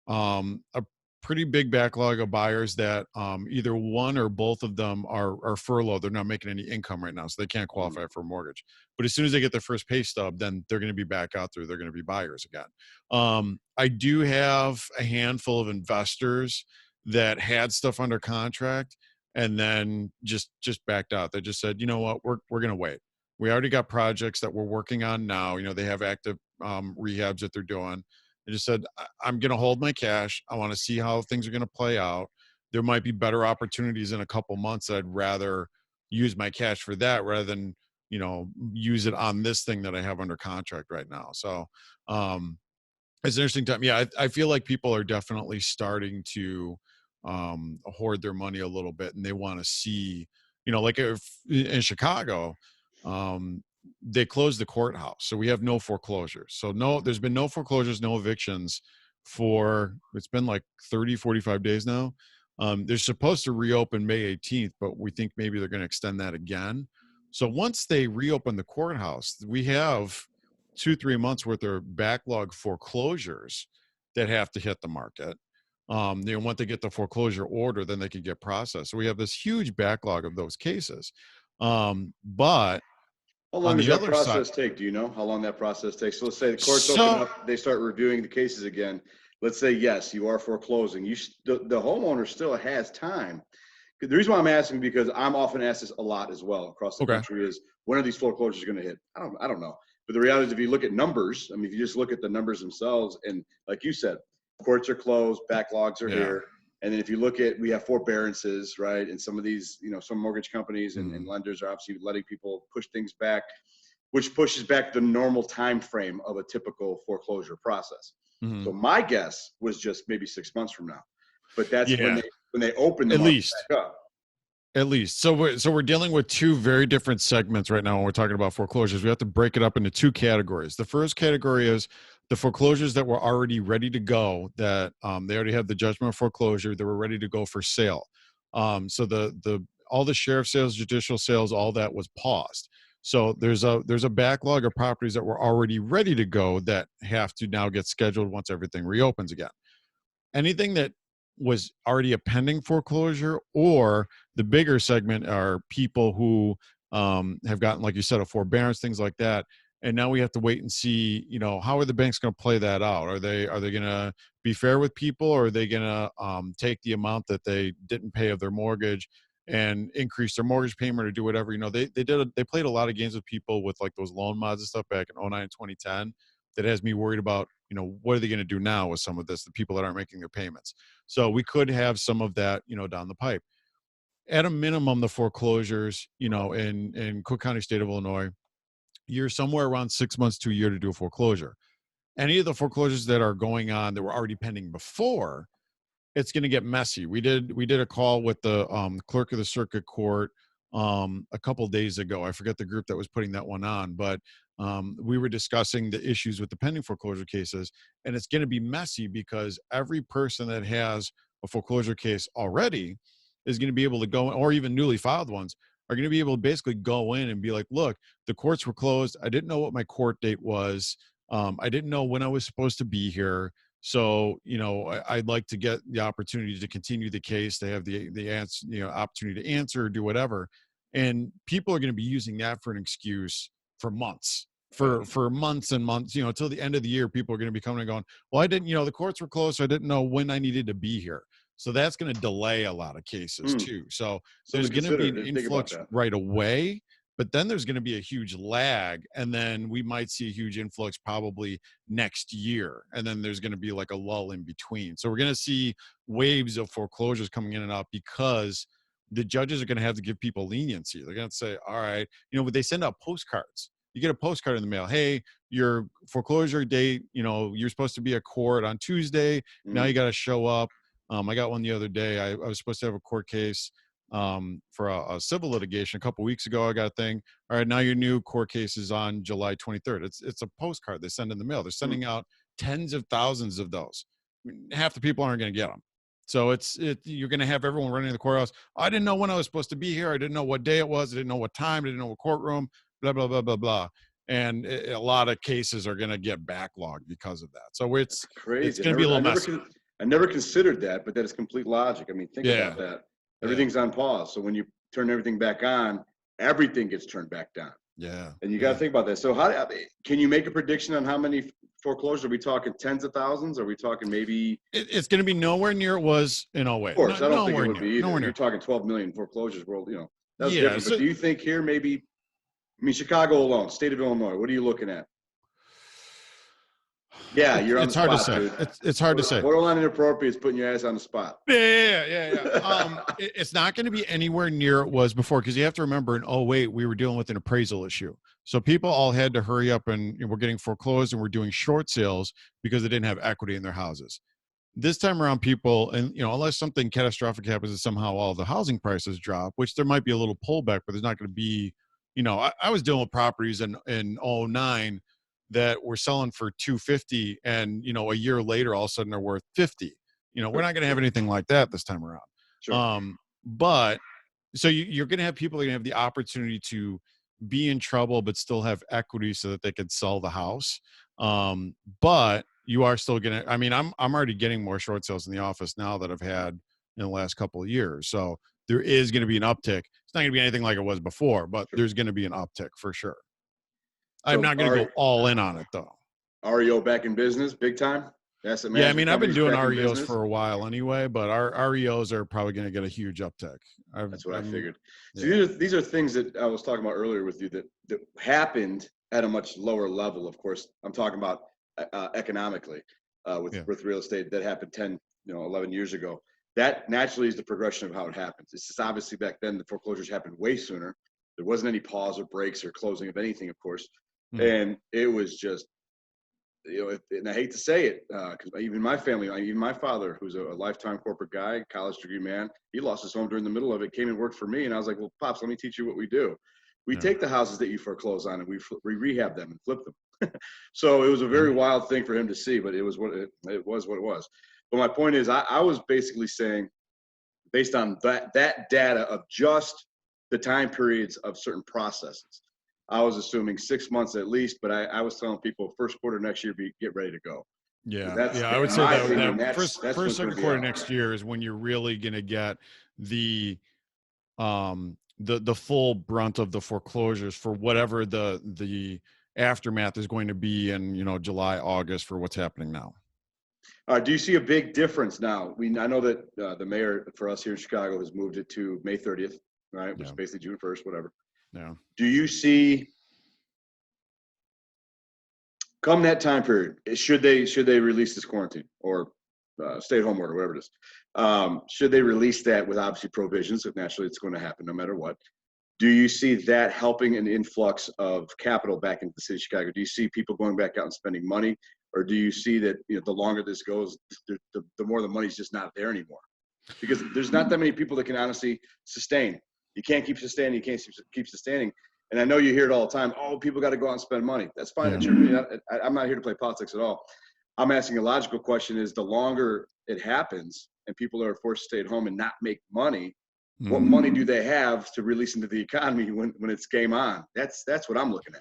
[SPEAKER 2] a pretty big backlog of buyers that either one or both of them are furloughed. They're not making any income right now, so they can't
[SPEAKER 1] Mhm.
[SPEAKER 2] qualify for a mortgage. But as soon as they get their first pay stub, then they're going to be back out there. They're going to be buyers again. I do have a handful of investors that had stuff under contract and then just backed out. They just said, you know what, we're going to wait. We already got projects that we're working on now. They have active rehabs that they're doing. They just said, I'm going to hold my cash. I want to see how things are going to play out. There might be better opportunities in a couple months. I'd rather use my cash for that rather than, use it on this thing that I have under contract right now. So it's an interesting time. Yeah, I feel like people are definitely starting to hoard their money a little bit, and they want to see, like if in Chicago, um, they closed the courthouse, so we have no foreclosures. So no, there's been no foreclosures, no evictions for it's been like 30, 45 days now. They're supposed to reopen May 18th, but we think maybe they're going to extend that again. So once they reopen the courthouse, we have 2-3 months worth of backlog foreclosures that have to hit the market. Once they get the foreclosure order, then they can get processed. So we have this huge backlog of those cases. But
[SPEAKER 1] How long
[SPEAKER 2] on
[SPEAKER 1] does
[SPEAKER 2] the
[SPEAKER 1] that
[SPEAKER 2] other side,
[SPEAKER 1] process take? Do you know how long that process takes? So let's say the courts open
[SPEAKER 2] so
[SPEAKER 1] up, they start reviewing the cases again. Let's say, yes, you are foreclosing. The homeowner still has time. The reason why I'm asking, because I'm often asked this a lot as well across the
[SPEAKER 2] okay,
[SPEAKER 1] country, is when are these foreclosures going to hit? I don't know. But the reality is, if you look at numbers, I mean, if you just look at the numbers themselves, and like you said, courts are closed, backlogs are
[SPEAKER 2] yeah,
[SPEAKER 1] here. And then if you look at, we have forbearances, right? And some of these, some mortgage companies and
[SPEAKER 2] mhm,
[SPEAKER 1] lenders are obviously letting people push things back, which pushes back the normal time frame of a typical foreclosure process. So
[SPEAKER 2] mhm.
[SPEAKER 1] my guess was just maybe 6 months from now, but that's when
[SPEAKER 2] Yeah,
[SPEAKER 1] they open the
[SPEAKER 2] at
[SPEAKER 1] market
[SPEAKER 2] least.
[SPEAKER 1] back up.
[SPEAKER 2] At least. So we're dealing with two very different segments right now when we're talking about foreclosures. We have to break it up into two categories. The first category is the foreclosures that were already ready to go, that they already had the judgment of foreclosure, they were ready to go for sale. So the all the sheriff sales, judicial sales, all that was paused. So there's a backlog of properties that were already ready to go that have to now get scheduled once everything reopens again. Anything that was already a pending foreclosure, or the bigger segment are people who have gotten, like you said, a forbearance, things like that. And now we have to wait and see, how are the banks going to play that out? Are they going to be fair with people, or are they going to take the amount that they didn't pay of their mortgage and increase their mortgage payment or do whatever? They played a lot of games with people with like those loan mods and stuff back in 09, 2010 that has me worried about, what are they going to do now with some of this, the people that aren't making their payments. So we could have some of that, down the pipe. At a minimum, the foreclosures, in Cook County, state of Illinois, you're somewhere around 6 months to a year to do a foreclosure. Any of the foreclosures that are going on that were already pending before, it's going to get messy. We did a call with the clerk of the circuit court a couple days ago. I forget the group that was putting that one on, but we were discussing the issues with the pending foreclosure cases, and it's going to be messy because every person that has a foreclosure case already is going to be able to go, or even newly filed ones are going to be able to basically go in and be like, look, the courts were closed. I didn't know what my court date was. I didn't know when I was supposed to be here. So, I'd like to get the opportunity to continue the case. They have the answer, opportunity to answer or do whatever. And people are going to be using that for an excuse for months, for months and months, until the end of the year. People are going to be coming and going, well, I didn't, the courts were closed, so I didn't know when I needed to be here. So that's going to delay a lot of cases too. So there's going to be an influx right away, but then there's going to be a huge lag, and then we might see a huge influx probably next year, and then there's going to be like a lull in between. So we're going to see waves of foreclosures coming in and out because the judges are going to have to give people leniency. They're going to say, all right, but they send out postcards. You get a postcard in the mail. Hey, your foreclosure date, you're supposed to be at court on Tuesday. Now you got to show up. I got one the other day. I was supposed to have a court case for a civil litigation a couple weeks ago. I got a thing. All right, now your new court case is on July 23rd. It's a postcard they send in the mail. They're sending out tens of thousands of those. Half the people aren't going to get them. So you're going to have everyone running to the courthouse. I didn't know when I was supposed to be here. I didn't know what day it was. I didn't know what time. I didn't know what courtroom. Blah blah blah blah blah. And a lot of cases are going to get backlogged because of that. So it's
[SPEAKER 1] crazy.
[SPEAKER 2] It's going to be a little messy.
[SPEAKER 1] I never considered that, but that is complete logic. I mean, think about that. Everything's on pause. So when you turn everything back on, everything gets turned back down.
[SPEAKER 2] Yeah.
[SPEAKER 1] And you got to think about that. So can you make a prediction on how many foreclosures? Are we talking tens of thousands? Are we talking maybe?
[SPEAKER 2] It's going to be nowhere near it was in 08.
[SPEAKER 1] Of course, I don't think it would be either.
[SPEAKER 2] Nowhere near.
[SPEAKER 1] You're talking 12 million foreclosures world, that's different. But do you think here maybe, Chicago alone, state of Illinois, what are you looking at? Yeah, you're on the spot, dude.
[SPEAKER 2] It's hard to say.
[SPEAKER 1] Borderline inappropriate is putting your ass on the spot.
[SPEAKER 2] Yeah. It's not going to be anywhere near it was before, because you have to remember in 08, we were dealing with an appraisal issue. So people all had to hurry up, and we're getting foreclosed, and we're doing short sales because they didn't have equity in their houses. This time around, people, and unless something catastrophic happens and somehow all the housing prices drop, which there might be a little pullback, but there's not going to be, I was dealing with properties in 09 that were selling for $250, and a year later all of a sudden they're worth $50. We're not going to have anything like that this time around.
[SPEAKER 1] Sure.
[SPEAKER 2] But so you're going to have people that are going to have the opportunity to be in trouble but still have equity so that they could sell the house. But you are still going to, I'm already getting more short sales in the office now that I've had in the last couple of years. So there is going to be an uptick. It's not going to be anything like it was before, but there's going to be an uptick for sure. I'm not going to go all in on it though.
[SPEAKER 1] REO back in business, big time.
[SPEAKER 2] I've been doing REOs for a while anyway, but our REOs are probably going to get a huge uptick.
[SPEAKER 1] That's what I figured. So these are things that I was talking about earlier with you that happened at a much lower level. Of course, I'm talking about economically with real estate that happened 10, 11 years ago. That naturally is the progression of how it happens. It's just obviously back then the foreclosures happened way sooner. There wasn't any pause or breaks or closing of anything, of course. And it was just, and I hate to say it, because even my family, even my father, who's a lifetime corporate guy, college degree man, he lost his home during the middle of it, came and worked for me. And I was like, well, Pops, let me teach you what we do. We take the houses that you foreclose on and we rehab them and flip them. So it was a very wild thing for him to see, but it was what it was. But my point is, I was basically saying, based on that data of just the time periods of certain processes. I was assuming 6 months at least, but I was telling people first quarter next year, get ready to go.
[SPEAKER 2] Yeah, I would
[SPEAKER 1] In
[SPEAKER 2] say
[SPEAKER 1] my
[SPEAKER 2] that
[SPEAKER 1] opinion,
[SPEAKER 2] that
[SPEAKER 1] that's
[SPEAKER 2] first
[SPEAKER 1] what's going
[SPEAKER 2] second
[SPEAKER 1] to be
[SPEAKER 2] quarter
[SPEAKER 1] out.
[SPEAKER 2] next year is when you're really going to get the full brunt of the foreclosures for whatever the aftermath is going to be in, you know, July, August for what's happening now.
[SPEAKER 1] Do you see a big difference now? I know that the mayor for us here in Chicago has moved it to May 30th, right? Which is basically June 1st, whatever.
[SPEAKER 2] Yeah.
[SPEAKER 1] Do you see, come that time period, should they release this quarantine or stay-at-home order, whatever it is, should they release that with obviously provisions? If naturally it's going to happen no matter what. Do you see that helping an influx of capital back into the city of Chicago? Do you see people going back out and spending money, or do you see that, you know, the longer this goes, the more the money's just not there anymore? Because there's not that many people that can honestly sustain. You can't keep sustaining. You can't keep sustaining. And I know you hear it all the time. Oh, people got to go out and spend money. That's fine.
[SPEAKER 2] Yeah.
[SPEAKER 1] That's your opinion. I'm not here to play politics at all. I'm asking a logical question: is the longer it happens and people are forced to stay at home and not make money, what money do they have to release into the economy when it's game on? That's what I'm looking at.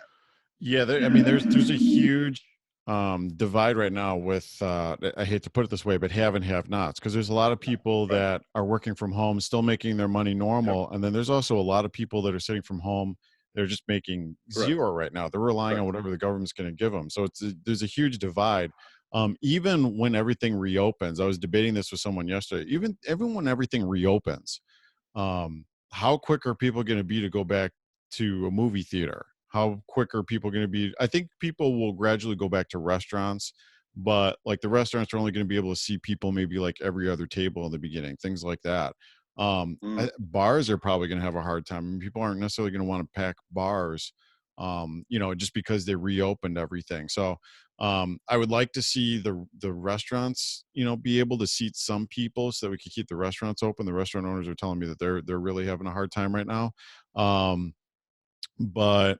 [SPEAKER 2] Yeah, I mean, there's a huge divide right now with I hate to put it this way, but have and have nots, because there's a lot of people that are working from home, still making their money normal, and then there's also a lot of people that are sitting from home. They're just making zero right now. They're relying on whatever the government's going to give them. So there's a huge divide. Even when everything reopens, I was debating this with someone yesterday. Even when everything reopens, how quick are people going to be to go back to a movie theater? How quick are people going to be? I think people will gradually go back to restaurants, but like the restaurants are only going to be able to see people maybe like every other table in the beginning, things like that. Bars are probably going to have a hard time. I mean, people aren't necessarily going to want to pack bars, you know, just because they reopened everything. So I would like to see the restaurants, you know, be able to seat some people so that we can keep the restaurants open. The restaurant owners are telling me that they're really having a hard time right now. But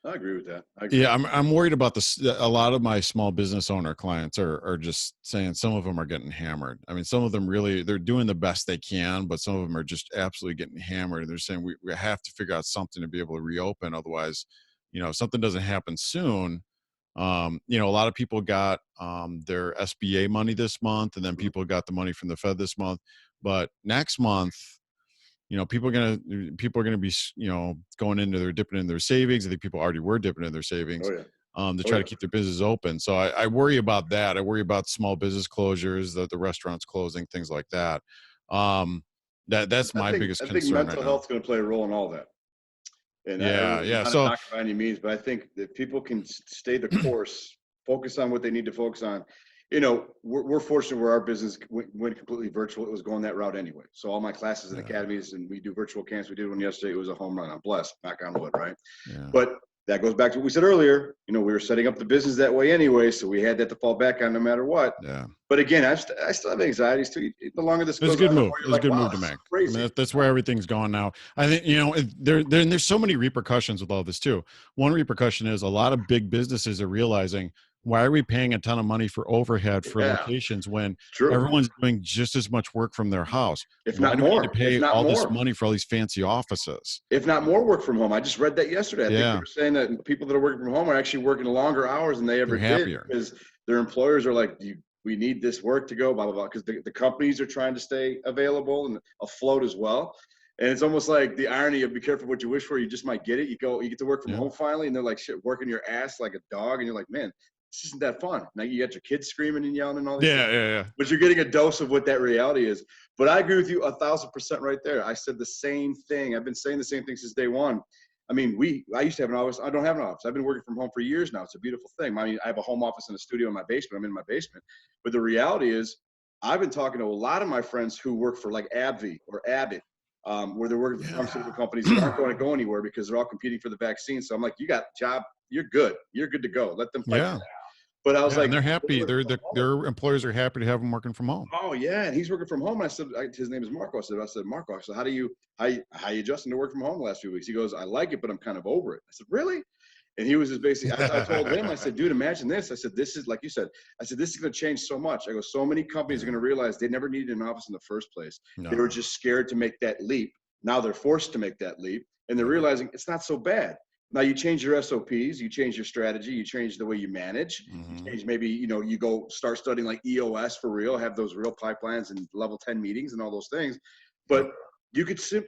[SPEAKER 1] I agree with that. I agree.
[SPEAKER 2] yeah, I'm worried about this. A lot of my small business owner clients are just saying some of them are getting hammered. I mean, some of them really, they're doing the best they can, but some of them are just absolutely getting hammered. And they're saying we have to figure out something to be able to reopen. Otherwise, you know, if something doesn't happen soon, you know, a lot of people got their SBA money this month, and then people got the money from the Fed this month. But next month, you know, people are gonna be, you know, dipping in their savings. I think people already were dipping in their savings to try to keep their business open. So I worry about that. I worry about small business closures, the restaurants closing, things like that. That's my biggest concern.
[SPEAKER 1] I think mental health is going to play a role in all that. And I'm not a doctor by any means, but I think that people can stay the course, focus on what they need to focus on. You know, we're fortunate where our business went completely virtual. It was going that route anyway. So all my classes and academies, and we do virtual camps. We did one yesterday. It was a home run. I'm blessed, knock on wood, right? Yeah. But that goes back to what we said earlier. You know, we were setting up the business that way anyway, so we had that to fall back on no matter what. Yeah. But again, I still have anxieties too. The longer this goes,
[SPEAKER 2] it's a good move. It's a good move to make. I mean, that's where everything's going now. I think, you know, there's so many repercussions with all this too. One repercussion is a lot of big businesses are realizing, why are we paying a ton of money for overhead for locations when everyone's doing just as much work from their house?
[SPEAKER 1] If not more,
[SPEAKER 2] to pay all this money for all these fancy offices?
[SPEAKER 1] If not more work from home. I just read that yesterday. I think they were saying that people that are working from home are actually working longer hours than they ever did, because their employers are like, we need this work to go, blah, blah, blah. Because the companies are trying to stay available and afloat as well. And it's almost like the irony of be careful what you wish for. You just might get it. You get to work from home finally, and they're like, shit, working your ass like a dog. And you're like, man, this isn't that fun. Now you got your kids screaming and yelling and all this.
[SPEAKER 2] Yeah.
[SPEAKER 1] But you're getting a dose of what that reality is. But I agree with you 1,000% right there. I said the same thing. I've been saying the same thing since day one. I mean, I used to have an office. I don't have an office. I've been working from home for years now. It's a beautiful thing. I mean, I have a home office and a studio in my basement. I'm in my basement. But the reality is, I've been talking to a lot of my friends who work for like AbbVie or Abbott, where they're working for pharmaceutical companies that aren't going to go anywhere because they're all competing for the vaccine. So I'm like, you got a job. You're good. You're good to go. Let them fight. Yeah. But I was like,
[SPEAKER 2] and they're happy. Their employers are happy to have them working from home.
[SPEAKER 1] Oh yeah, and he's working from home. And I said, his name is Marco. I said, Marco. I said, how you adjusting to work from home the last few weeks? He goes, I like it, but I'm kind of over it. I said, really? And he was just basically, I told him, I said, dude, imagine this. I said, this is, like you said, I said, this is going to change so much. I go, so many companies are going to realize they never needed an office in the first place. They were just scared to make that leap. Now they're forced to make that leap, and they're realizing it's not so bad. Now you change your SOPs, you change your strategy, you change the way you manage, you change maybe, you go start studying like EOS for real, have those real pipelines and level 10 meetings and all those things. But you could still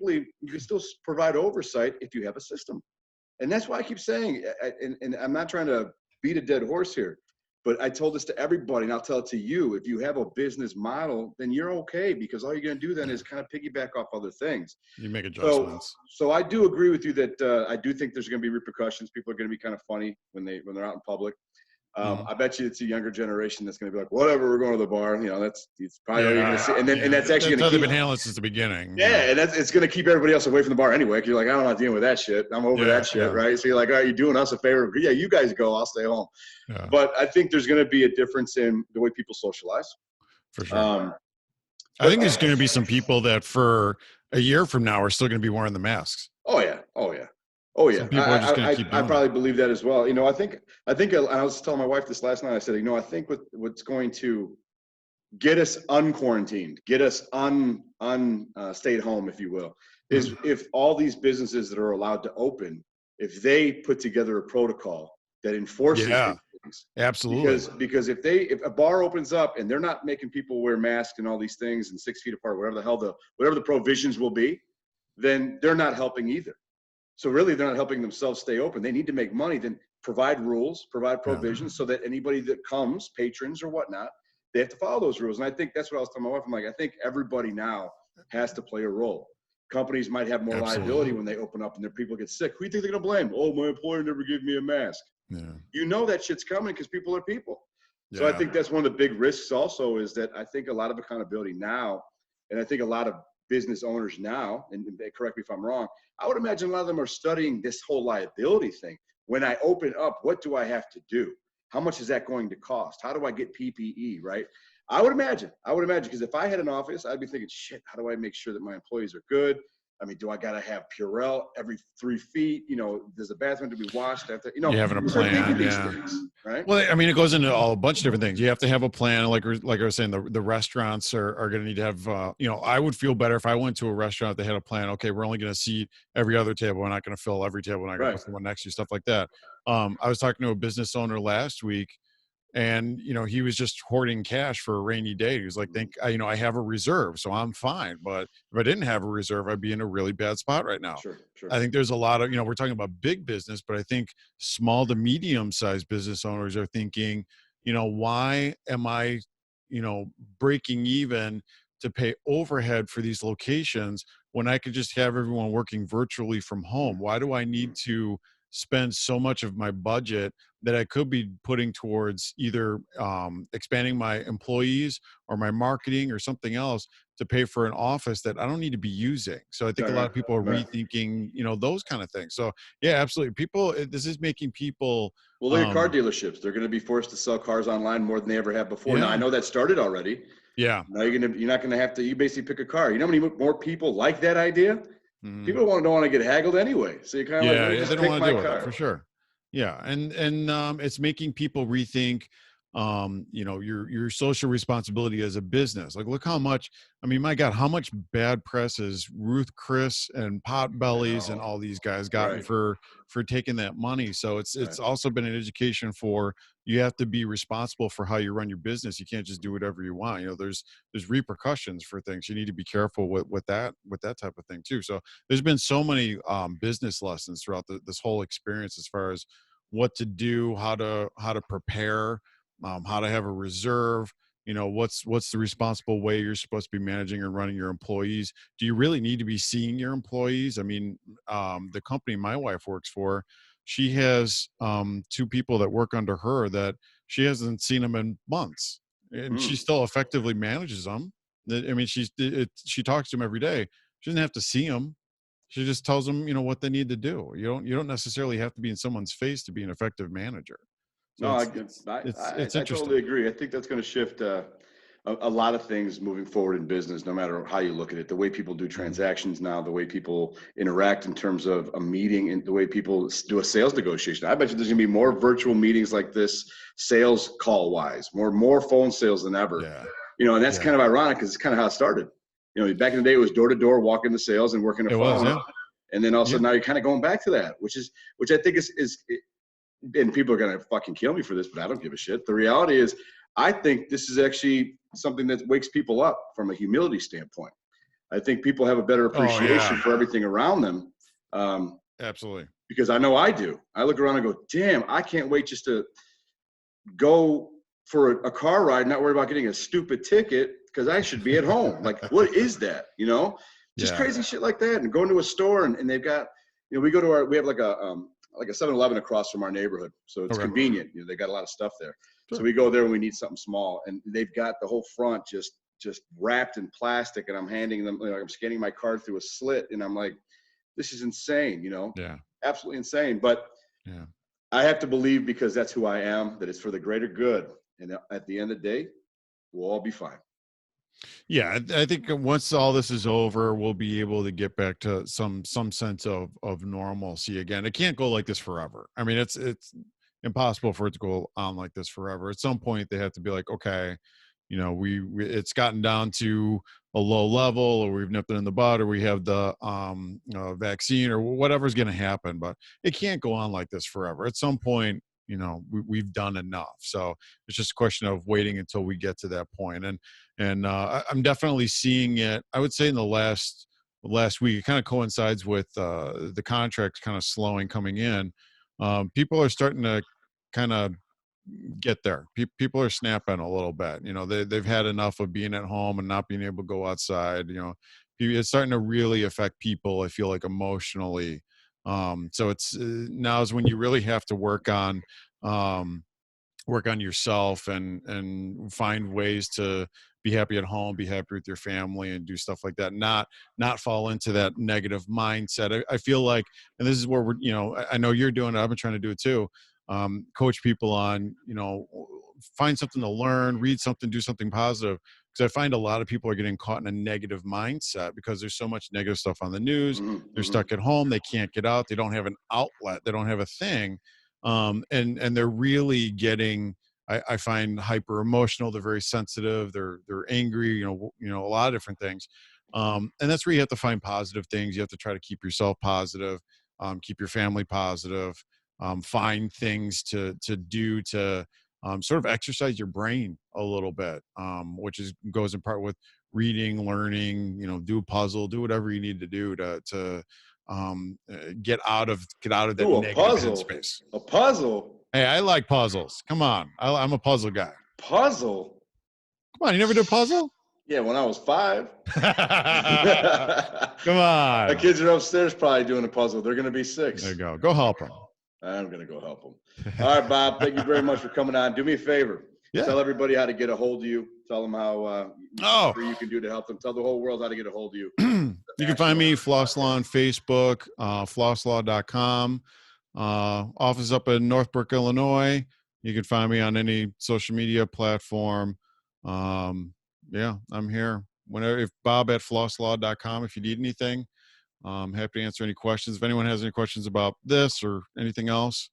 [SPEAKER 1] provide oversight if you have a system. And that's why I keep saying, and I'm not trying to beat a dead horse here, but I told this to everybody, and I'll tell it to you. If you have a business model, then you're okay, because all you're going to do then is kind of piggyback off other things.
[SPEAKER 2] You make adjustments.
[SPEAKER 1] So I do agree with you that I do think there's going to be repercussions. People are going to be kind of funny when they're out in public. I bet you it's a younger generation that's going to be like, whatever, we're going to the bar. It's probably all you're going to see. And that's actually going to
[SPEAKER 2] keep, been handled since the beginning.
[SPEAKER 1] Yeah, and it's going to keep everybody else away from the bar anyway. Cause you're like, I'm not dealing with that shit. I'm over that shit, right? So you're like, all right, you're doing us a favor. Yeah, you guys go. I'll stay home. Yeah. But I think there's going to be a difference in the way people socialize.
[SPEAKER 2] For sure. I think there's going to be some people that for a year from now are still going to be wearing the masks.
[SPEAKER 1] Oh yeah. People are just going to keep doing I probably believe that as well. I think I was telling my wife this last night. I said, I think what's going to get us unquarantined, get us stayed home, if you will, is if all these businesses that are allowed to open, if they put together a protocol that enforces these things.
[SPEAKER 2] Absolutely.
[SPEAKER 1] Because if a bar opens up and they're not making people wear masks and all these things and 6 feet apart, whatever the provisions will be, then they're not helping either. So really, they're not helping themselves stay open. They need to make money, then provide rules, provide provisions so that anybody that comes, patrons or whatnot, they have to follow those rules. And I think that's what I was telling my wife. I'm like, I think everybody now has to play a role. Companies might have more liability when they open up and their people get sick. Who do you think they're going to blame? Oh, my employer never gave me a mask. Yeah. That shit's coming because people are people. Yeah. So I think that's one of the big risks also, is that I think a lot of accountability now, and I think a lot of business owners now, and correct me if I'm wrong, I would imagine a lot of them are studying this whole liability thing. When I open up, what do I have to do? How much is that going to cost? How do I get PPE, right? I would imagine, because if I had an office, I'd be thinking, shit, how do I make sure that my employees are good? I mean, do I got to have Purell every 3 feet? Does the bathroom have to be washed after,
[SPEAKER 2] you having a plan,
[SPEAKER 1] things, right?
[SPEAKER 2] Well, I mean, it goes into a bunch of different things. You have to have a plan. Like I was saying, the restaurants are going to need to have, I would feel better if I went to a restaurant, they had a plan. Okay, we're only going to seat every other table. We're not going to fill every table. We're not going to put someone next to you, stuff like that. I was talking to a business owner last week, and he was just hoarding cash for a rainy day. He was like, I have a reserve, so I'm fine. But if I didn't have a reserve, I'd be in a really bad spot right now.
[SPEAKER 1] Sure.
[SPEAKER 2] I think there's a lot of, we're talking about big business, but I think small to medium sized business owners are thinking, why am I, breaking even to pay overhead for these locations when I could just have everyone working virtually from home? Why do I need to spend so much of my budget that I could be putting towards either expanding my employees or my marketing or something else to pay for an office that I don't need to be using? So I think a lot of people are rethinking, those kind of things. So yeah, absolutely. This is making people.
[SPEAKER 1] Well, look at car dealerships. They're going to be forced to sell cars online more than they ever have before. Now I know that started already.
[SPEAKER 2] Yeah.
[SPEAKER 1] Now you're not going to have to. You basically pick a car. You know how many more people like that idea? People don't want to get haggled anyway. So you kind of
[SPEAKER 2] they don't want to do it for sure. Yeah, and it's making people rethink, your social responsibility as a business. Like, look how much. I mean, my God, how much bad press is Ruth Chris and Potbellies and all these guys gotten for taking that money. So it's also been an education for, you have to be responsible for how you run your business. You can't just do whatever you want. There's repercussions for things. You need to be careful with that type of thing too. So there's been so many business lessons throughout this whole experience, as far as what to do, how to prepare, how to have a reserve. What's the responsible way you're supposed to be managing and running your employees? Do you really need to be seeing your employees? I mean, the company my wife works for, she has 2 people that work under her that she hasn't seen them in months, and she still effectively manages them. I mean, she talks to them every day. She doesn't have to see them. She just tells them, what they need to do. You don't necessarily have to be in someone's face to be an effective manager. So
[SPEAKER 1] I totally agree. I think that's going to shift. a lot of things moving forward in business, no matter how you look at it, the way people do transactions now, the way people interact in terms of a meeting, and the way people do a sales negotiation. I bet you there's gonna be more virtual meetings like this, sales call wise, more phone sales than ever.
[SPEAKER 2] Yeah.
[SPEAKER 1] And that's kind of ironic because it's kind of how it started. Back in the day, it was door to door, walking the sales and working a phone.
[SPEAKER 2] Was, yeah.
[SPEAKER 1] And then also now you're kind of going back to that, which I think is, and people are going to fucking kill me for this, but I don't give a shit. The reality is, I think this is actually something that wakes people up from a humility standpoint. I think people have a better appreciation for everything around them.
[SPEAKER 2] Absolutely.
[SPEAKER 1] Because I know I do. I look around and go, damn, I can't wait just to go for a car ride, not worry about getting a stupid ticket because I should be at home. Like, what is that? Just crazy shit like that. And going to a store and they've got, we have like a 7-Eleven across from our neighborhood. So it's convenient. They got a lot of stuff there. Sure. So we go there when we need something small, and they've got the whole front just wrapped in plastic, and I'm handing them, I'm scanning my card through a slit, and I'm like, this is insane, absolutely insane. But I have to believe, because that's who I am, that it's for the greater good. And at the end of the day, we'll all be fine.
[SPEAKER 2] Yeah, I think once all this is over, we'll be able to get back to some sense of normalcy again. It can't go like this forever. I mean, it's impossible for it to go on like this forever. At some point, they have to be like, okay, we it's gotten down to a low level, or we've nipped it in the bud, or we have the vaccine, or whatever's going to happen. But it can't go on like this forever. At some point, we've done enough. So it's just a question of waiting until we get to that point. And I'm definitely seeing it. I would say in the last week, it kind of coincides with the contracts kind of slowing coming in. People are starting to kind of get there. People are snapping a little bit. They've had enough of being at home and not being able to go outside. It's starting to really affect people, I feel like, emotionally. So it's now is when you really have to work on yourself and find ways to be happy at home, be happy with your family, and do stuff like that. Not fall into that negative mindset. I feel like, and this is where I know you're doing it. I've been trying to do it too. Coach people on, find something to learn, read something, do something positive. Because I find a lot of people are getting caught in a negative mindset because there's so much negative stuff on the news. Mm-hmm. They're stuck at home. They can't get out. They don't have an outlet. They don't have a thing. And they're really getting, I find, hyper emotional. They're very sensitive. They're angry, a lot of different things. And that's where you have to find positive things. You have to try to keep yourself positive, keep your family positive, find things to do to sort of exercise your brain a little bit, which goes in part with reading, learning, do a puzzle, do whatever you need to do to get out of that negative headspace.
[SPEAKER 1] A puzzle.
[SPEAKER 2] Hey, I like puzzles. Come on, I'm a puzzle guy.
[SPEAKER 1] Puzzle.
[SPEAKER 2] Come on, you never did a puzzle?
[SPEAKER 1] Yeah, when I was 5.
[SPEAKER 2] Come on.
[SPEAKER 1] My kids are upstairs probably doing a puzzle. They're going to be 6.
[SPEAKER 2] There you go. Go help them.
[SPEAKER 1] I'm going to go help them. All right, Bob, thank you very much for coming on. Do me a favor. Yeah. Tell everybody how to get a hold of you. Tell them how you can do to help them. Tell the whole world how to get a hold of you.
[SPEAKER 2] You can find me, Floss Law, on Facebook, flosslaw.com. Office up in Northbrook, Illinois. You can find me on any social media platform. Yeah, I'm here. If Bob at flosslaw.com, if you need anything. I'm happy to answer any questions. If anyone has any questions about this or anything else,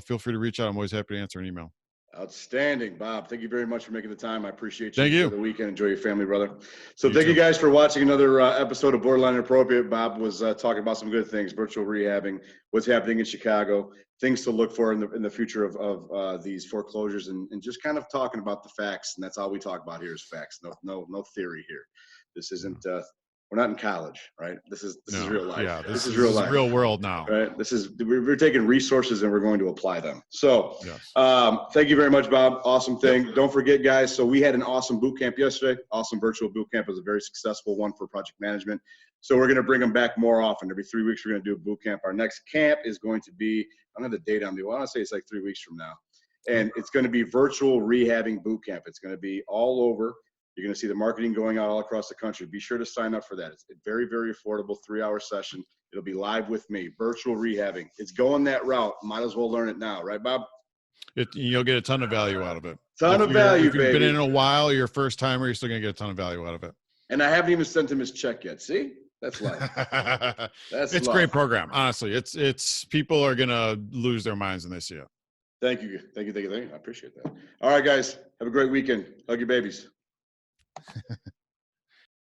[SPEAKER 2] feel free to reach out. I'm always happy to answer an email.
[SPEAKER 1] Outstanding, Bob. Thank you very much for making the time. I appreciate you.
[SPEAKER 2] Thank you.
[SPEAKER 1] For the weekend. Enjoy your family, brother. So thank you guys for watching another episode of Borderline Inappropriate. Bob was talking about some good things, virtual rehabbing, what's happening in Chicago, things to look for in the future of these foreclosures, and just kind of talking about the facts. And that's all we talk about here is facts. No theory here. This isn't we're not in college, right? This is real life.
[SPEAKER 2] Yeah,
[SPEAKER 1] this is real life.
[SPEAKER 2] Real world now.
[SPEAKER 1] Right? We're taking resources and we're going to apply them. So
[SPEAKER 2] yes.
[SPEAKER 1] Thank you very much, Bob. Awesome thing. Yep. Don't forget, guys, so we had an awesome boot camp yesterday. Awesome virtual boot camp. It was a very successful one for project management. So we're going to bring them back more often. Every 3 weeks, we're going to do a boot camp. Our next camp is going to be, I don't have the date on me. Well, I want to say it's like 3 weeks from now. And it's going to be virtual rehabbing boot camp. It's going to be all over. You're going to see the marketing going out all across the country. Be sure to sign up for that. It's a very, very affordable 3-hour session. It'll be live with me, virtual rehabbing. It's going that route. Might as well learn it now. Right, Bob?
[SPEAKER 2] You'll get a ton of value out of it.
[SPEAKER 1] Ton of value,
[SPEAKER 2] if you've been
[SPEAKER 1] baby.
[SPEAKER 2] in a while, you're first timer, you're still gonna get a ton of value out of it.
[SPEAKER 1] And I haven't even sent him his check yet. See, that's love. That's
[SPEAKER 2] it's a
[SPEAKER 1] love.
[SPEAKER 2] great program. Honestly, it's people are gonna lose their minds when they see it.
[SPEAKER 1] Thank you. I appreciate that. All right, guys, have a great weekend. Hug your babies.